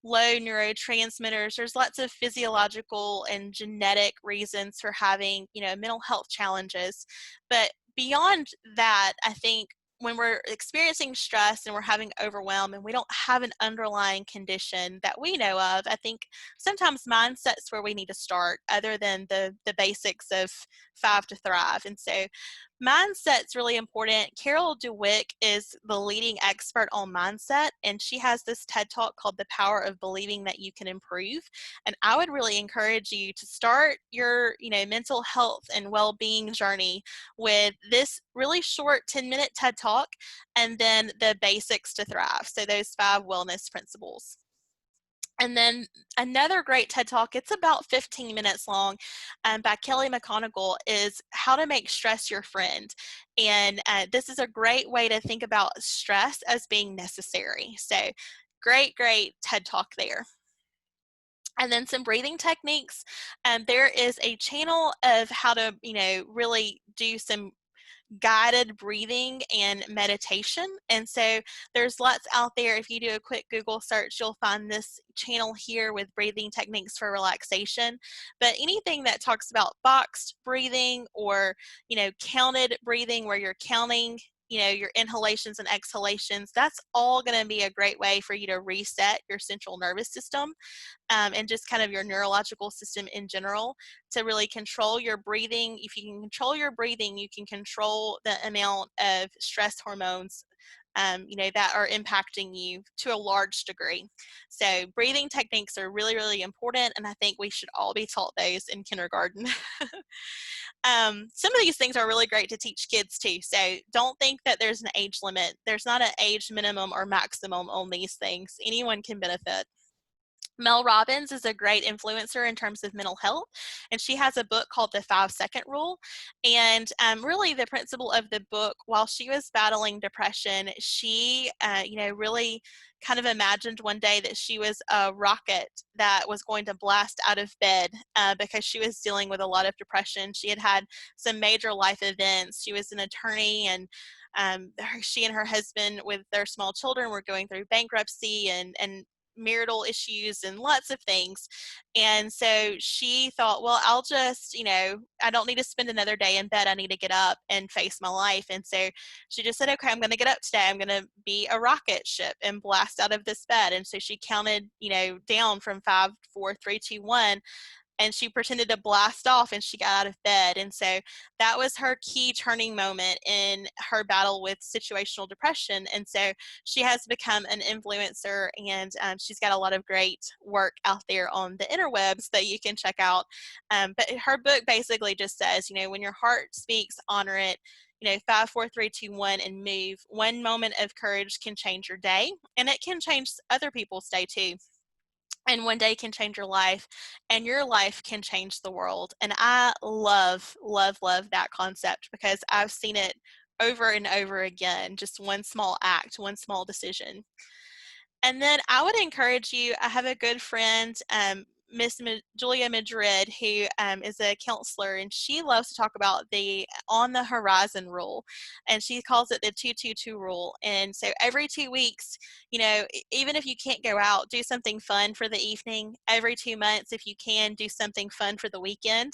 low neurotransmitters. There's lots of physiological and genetic reasons for having, mental health challenges. But beyond that, I think when we're experiencing stress and we're having overwhelm and we don't have an underlying condition that we know of, I think sometimes mindset's where we need to start, other than the basics of 5 to Thrive. And so mindset's really important. Carol Dweck is the leading expert on mindset, and she has this TED Talk called The Power of Believing That You Can Improve. And I would really encourage you to start your, mental health and well-being journey with this really short 10-minute TED Talk, and then the basics to thrive. So those 5 wellness principles. And then another great TED Talk, it's about 15 minutes long, by Kelly McGonigal, is How to Make Stress Your Friend. And this is a great way to think about stress as being necessary. So great TED Talk there. And then some breathing techniques. There is a channel of how to, really do some guided breathing and meditation. And so there's lots out there. If you do a quick Google search, you'll find this channel here with breathing techniques for relaxation. But anything that talks about boxed breathing, or, counted breathing where you're counting, your inhalations and exhalations, that's all going to be a great way for you to reset your central nervous system, and just kind of your neurological system in general, to really control your breathing. If you can control your breathing, you can control the amount of stress hormones, that are impacting you to a large degree. So breathing techniques are really important, and I think we should all be taught those in kindergarten. Some of these things are really great to teach kids too. So don't think that there's an age limit. There's not an age minimum or maximum on these things. Anyone can benefit. Mel Robbins is a great influencer in terms of mental health, and she has a book called The 5-Second Rule. And really the principle of the book, while she was battling depression, she, really kind of imagined one day that she was a rocket that was going to blast out of bed, because she was dealing with a lot of depression. She had had some major life events. She was an attorney, and she and her husband with their small children were going through bankruptcy and marital issues and lots of things. And so she thought, well, I'll just, I don't need to spend another day in bed. I need to get up and face my life. And so she just said, okay, I'm going to get up today. I'm going to be a rocket ship and blast out of this bed. And so she counted, down from 5, 4, 3, 2, 1. And she pretended to blast off, and she got out of bed. And so that was her key turning moment in her battle with situational depression. And so she has become an influencer, and she's got a lot of great work out there on the interwebs that you can check out. But her book basically just says, when your heart speaks, honor it. 5, 4, 3, 2, 1, and move. One moment of courage can change your day, and it can change other people's day too. And one day can change your life, and your life can change the world. And I love, love, love that concept because I've seen it over and over again. Just one small act, one small decision. And then I would encourage you, I have a good friend, Miss Julia Madrid, who is a counselor, and she loves to talk about the on the horizon rule, and she calls it the 222 rule. And so every 2 weeks, even if you can't go out, do something fun for the evening. Every 2 months, if you can, do something fun for the weekend.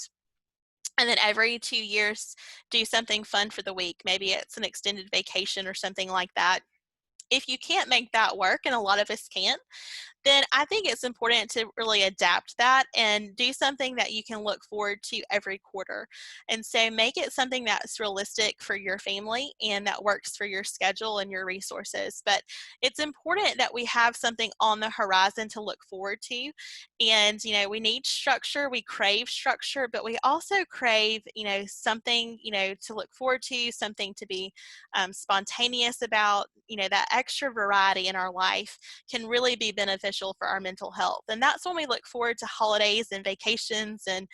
And then every 2 years, do something fun for the week. Maybe it's an extended vacation or something like that. If you can't make that work, and a lot of us can't, then I think it's important to really adapt that and do something that you can look forward to every quarter. And so make it something that's realistic for your family and that works for your schedule and your resources. But it's important that we have something on the horizon to look forward to. And, we need structure, we crave structure, but we also crave, something, to look forward to, something to be spontaneous about, that extra variety in our life can really be beneficial for our mental health. And that's when we look forward to holidays and vacations and,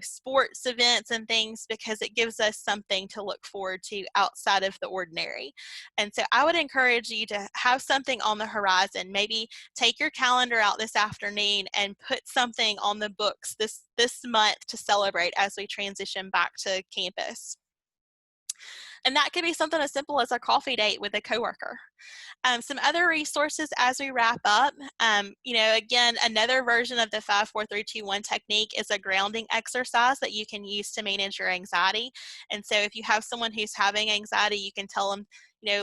sports events and things, because it gives us something to look forward to outside of the ordinary. And so I would encourage you to have something on the horizon. Maybe take your calendar out this afternoon and put something on the books this month to celebrate as we transition back to campus. And that could be something as simple as a coffee date with a coworker. Some other resources as we wrap up, again, another version of the 5, 4, 3, 2, 1 technique is a grounding exercise that you can use to manage your anxiety. And so if you have someone who's having anxiety, you can tell them,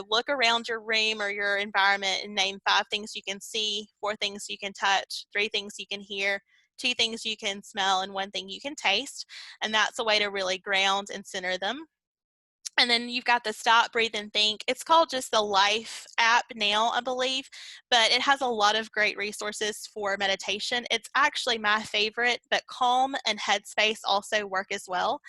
look around your room or your environment and name 5 things you can see, 4 things you can touch, 3 things you can hear, 2 things you can smell, and 1 thing you can taste. And that's a way to really ground and center them. And then you've got the Stop, Breathe, and Think. It's called just the Life app now, I believe, but it has a lot of great resources for meditation. It's actually my favorite, but Calm and Headspace also work as well.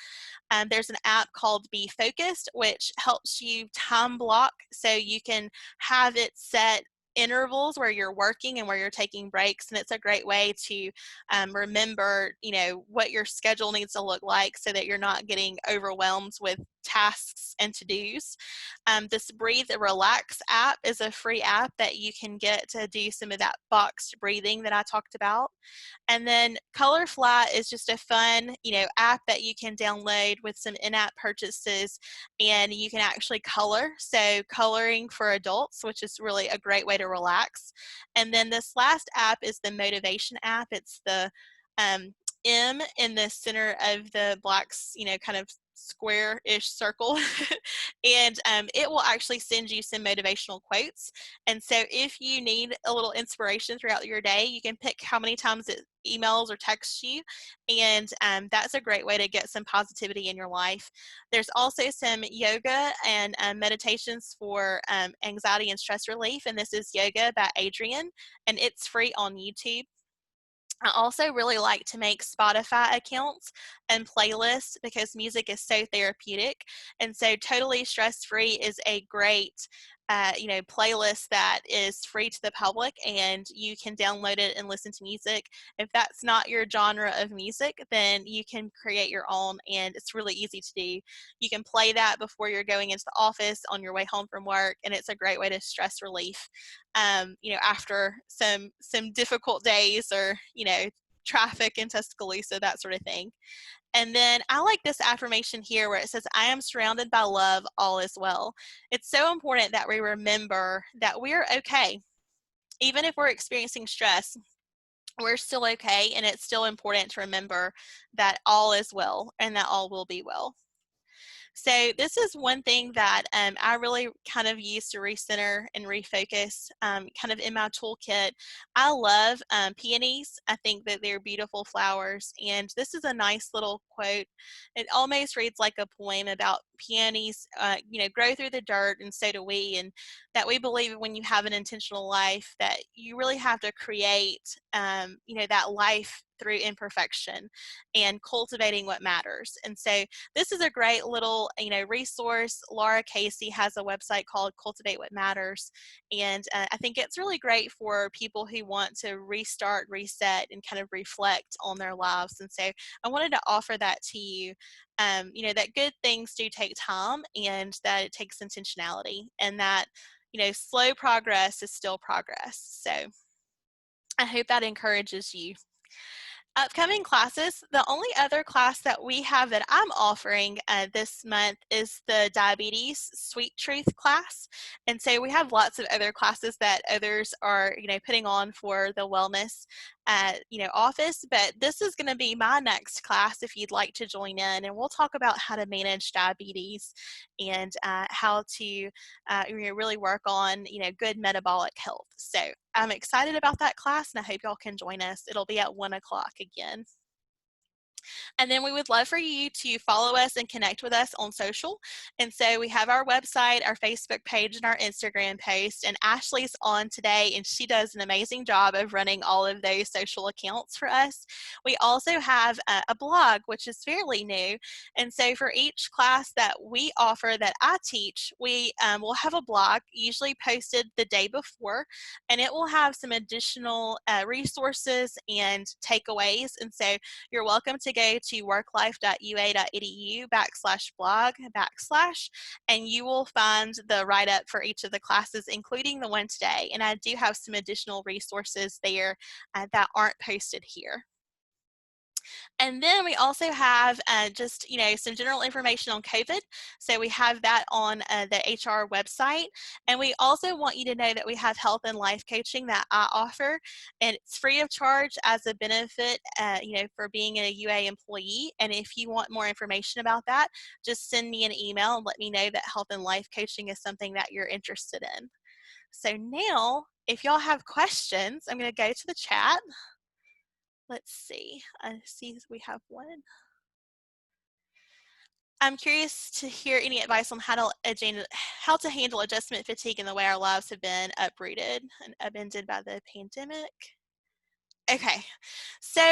There's an app called Be Focused, which helps you time block so you can have it set intervals where you're working and where you're taking breaks. And it's a great way to remember, what your schedule needs to look like so that you're not getting overwhelmed with tasks and to-dos. This Breathe and Relax app is a free app that you can get to do some of that boxed breathing that I talked about. And then Colorfly is just a fun, app that you can download with some in-app purchases, and you can actually color. So coloring for adults, which is really a great way to relax. And then this last app is the Motivation app. It's the M in the center of the black, kind of square-ish circle. And it will actually send you some motivational quotes. And so if you need a little inspiration throughout your day, you can pick how many times it emails or texts you. And that's a great way to get some positivity in your life. There's also some yoga and meditations for anxiety and stress relief. And this is Yoga by Adrienne, and it's free on YouTube. I also really like to make Spotify accounts and playlists because music is so therapeutic. And so Totally Stress Free is a great, playlist that is free to the public, and you can download it and listen to music. If that's not your genre of music, then you can create your own, and it's really easy to do. You can play that before you're going into the office, on your way home from work, and it's a great way to stress relief. After some difficult days, or, traffic in Tuscaloosa, that sort of thing. And then I like this affirmation here where it says, I am surrounded by love, all is well. It's so important that we remember that we're okay. Even if we're experiencing stress, we're still okay. And it's still important to remember that all is well and that all will be well. So this is one thing that I really kind of use to recenter and refocus kind of in my toolkit. I love peonies. I think that they're beautiful flowers. And this is a nice little quote. It almost reads like a poem about peonies, grow through the dirt, and so do we. And that we believe when you have an intentional life that you really have to create, that life through imperfection and cultivating what matters. And so this is a great little, resource. Laura Casey has a website called Cultivate What Matters. And I think it's really great for people who want to restart, reset, and kind of reflect on their lives. And so I wanted to offer that to you. That good things do take time, and that it takes intentionality, and that, slow progress is still progress. So I hope that encourages you. Upcoming classes, the only other class that we have that I'm offering this month is the Diabetes Sweet Truth class. And so we have lots of other classes that others are, putting on for the wellness, office. But this is going to be my next class if you'd like to join in. And we'll talk about how to manage diabetes and how to really work on, good metabolic health. So I'm excited about that class, and I hope y'all can join us. It'll be at 1 o'clock again. And then we would love for you to follow us and connect with us on social. And so we have our website, our Facebook page, and our Instagram post. And Ashley's on today, and she does an amazing job of running all of those social accounts for us. We also have a blog, which is fairly new. And so for each class that we offer that I teach, we will have a blog, usually posted the day before, and it will have some additional resources and takeaways. And so you're welcome to go to worklife.ua.edu/blog/ and you will find the write-up for each of the classes, including the one today. And I do have some additional resources there that aren't posted here. And then we also have just, some general information on COVID. So we have that on the HR website. And we also want you to know that we have health and life coaching that I offer. And it's free of charge as a benefit, for being a UA employee. And if you want more information about that, just send me an email and let me know that health and life coaching is something that you're interested in. So now, if y'all have questions, I'm going to go to the chat. Let's see. I see we have one. I'm curious to hear any advice on how to handle adjustment fatigue in the way our lives have been uprooted and upended by the pandemic. Okay, so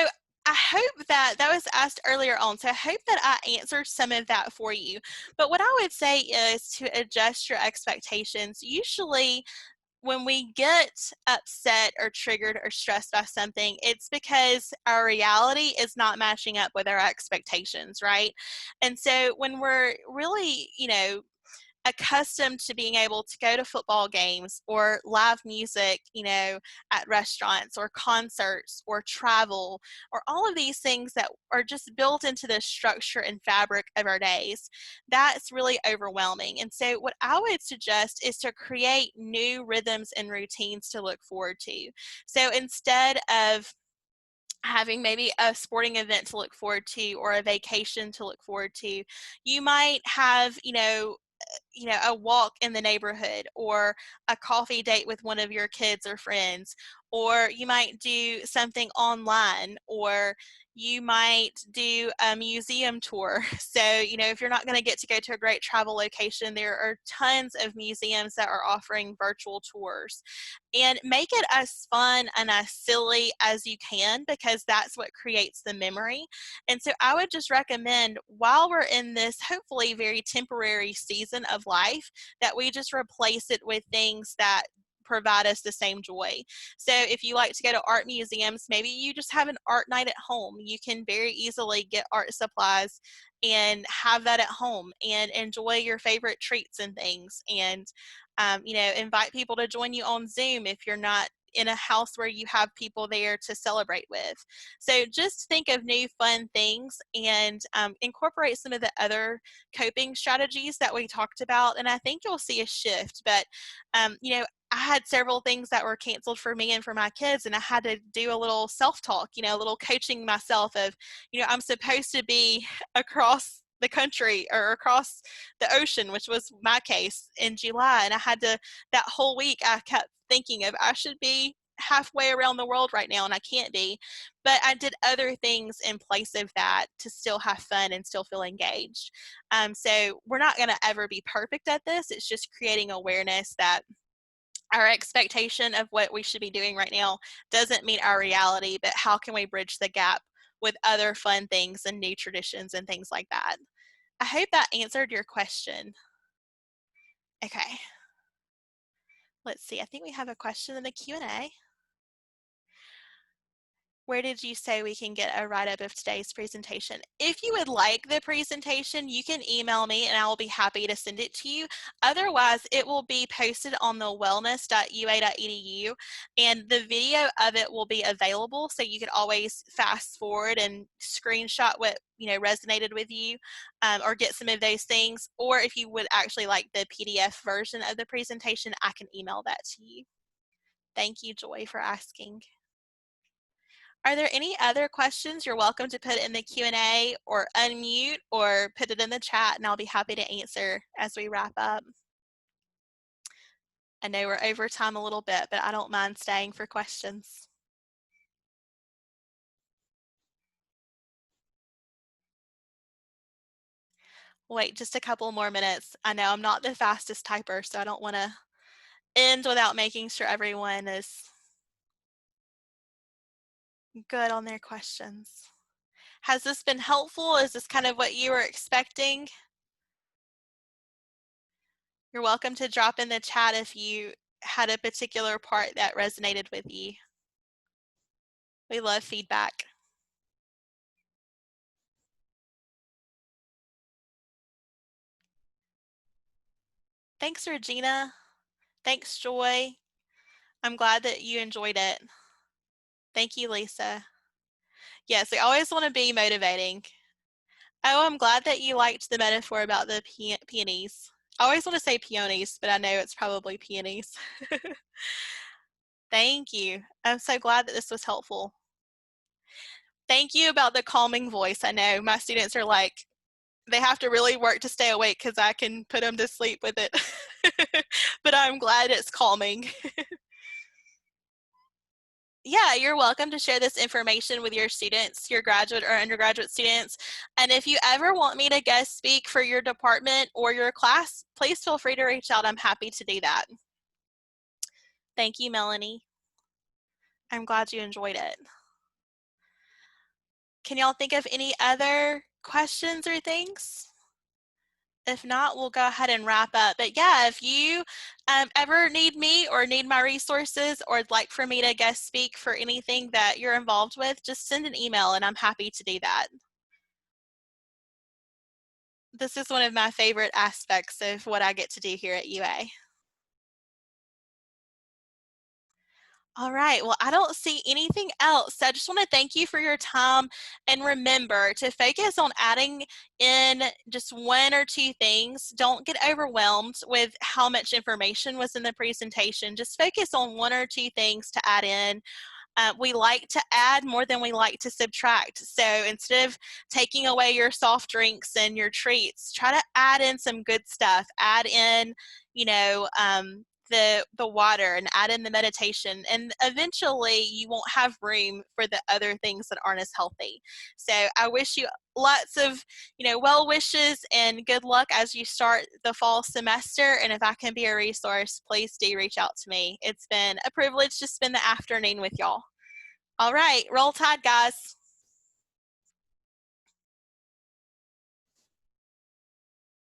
I hope that was asked earlier on, so I hope that I answered some of that for you. But what I would say is to adjust your expectations. Usually, when we get upset or triggered or stressed by something, it's because our reality is not matching up with our expectations, right? And so when we're really, accustomed to being able to go to football games or live music, at restaurants or concerts or travel or all of these things that are just built into the structure and fabric of our days, that's really overwhelming. And so what I would suggest is to create new rhythms and routines to look forward to. So instead of having maybe a sporting event to look forward to or a vacation to look forward to, you might have, a walk in the neighborhood or a coffee date with one of your kids or friends, or you might do something online, or you might do a museum tour. So, if you're not going to get to go to a great travel location, there are tons of museums that are offering virtual tours. And make it as fun and as silly as you can, because that's what creates the memory. And so I would just recommend, while we're in this hopefully very temporary season of life, that we just replace it with things that provide us the same joy. So if you like to go to art museums, maybe you just have an art night at home. You can very easily get art supplies and have that at home and enjoy your favorite treats and things. And invite people to join you on Zoom if you're not in a house where you have people there to celebrate with. So just think of new fun things and incorporate some of the other coping strategies that we talked about, and I think you'll see a shift. But I had several things that were canceled for me and for my kids, and I had to do a little self-talk, a little coaching myself of, I'm supposed to be across the country or across the ocean, which was my case, in July. And I had to, that whole week, I kept thinking of, I should be halfway around the world right now, and I can't be. But I did other things in place of that to still have fun and still feel engaged. So we're not going to ever be perfect at this. It's just creating awareness that our expectation of what we should be doing right now doesn't meet our reality, but how can we bridge the gap with other fun things and new traditions and things like that? I hope that answered your question. Okay. Let's see. I think we have a question in the Q&A. Where did you say we can get a write-up of today's presentation? If you would like the presentation, you can email me and I will be happy to send it to you. Otherwise, it will be posted on the wellness.ua.edu and the video of it will be available, so you could always fast forward and screenshot what resonated with you, or get some of those things. Or if you would actually like the PDF version of the presentation, I can email that to you. Thank you, Joy, for asking. Are there any other questions? You're welcome to put it in the Q&A or unmute or put it in the chat, and I'll be happy to answer as we wrap up. I know we're over time a little bit, but I don't mind staying for questions. Wait just a couple more minutes. I know I'm not the fastest typer, so I don't want to end without making sure everyone is good on their questions. Has this been helpful? Is this kind of what you were expecting? You're welcome to drop in the chat if you had a particular part that resonated with you. We love feedback. Thanks, Regina. Thanks, Joy. I'm glad that you enjoyed it. Thank you, Lisa. Yes, we always want to be motivating. Oh, I'm glad that you liked the metaphor about the peonies. I always want to say peonies, but I know it's probably peonies. Thank you. I'm so glad that this was helpful. Thank you about the calming voice. I know my students are like, they have to really work to stay awake because I can put them to sleep with it. But I'm glad it's calming. Yeah, you're welcome to share this information with your students, your graduate or undergraduate students. And if you ever want me to guest speak for your department or your class, please feel free to reach out. I'm happy to do that. Thank you, Melanie. I'm glad you enjoyed it. Can y'all think of any other questions or things? If not, we'll go ahead and wrap up. But yeah, if you ever need me or need my resources or would like for me to guest speak for anything that you're involved with, just send an email and I'm happy to do that. This is one of my favorite aspects of what I get to do here at UA. All right, well, I don't see anything else. So I just want to thank you for your time, and remember to focus on adding in just one or two things. Don't get overwhelmed with how much information was in the presentation. Just focus on one or two things to add in. We like to add more than we like to subtract. So instead of taking away your soft drinks and your treats, try to add in some good stuff. Add in, the water, and add in the meditation, and eventually you won't have room for the other things that aren't as healthy. So I wish you lots of well wishes and good luck as you start the fall semester, and if I can be a resource, please do reach out to me. It's been a privilege to spend the afternoon with y'all. All right, roll tide, guys.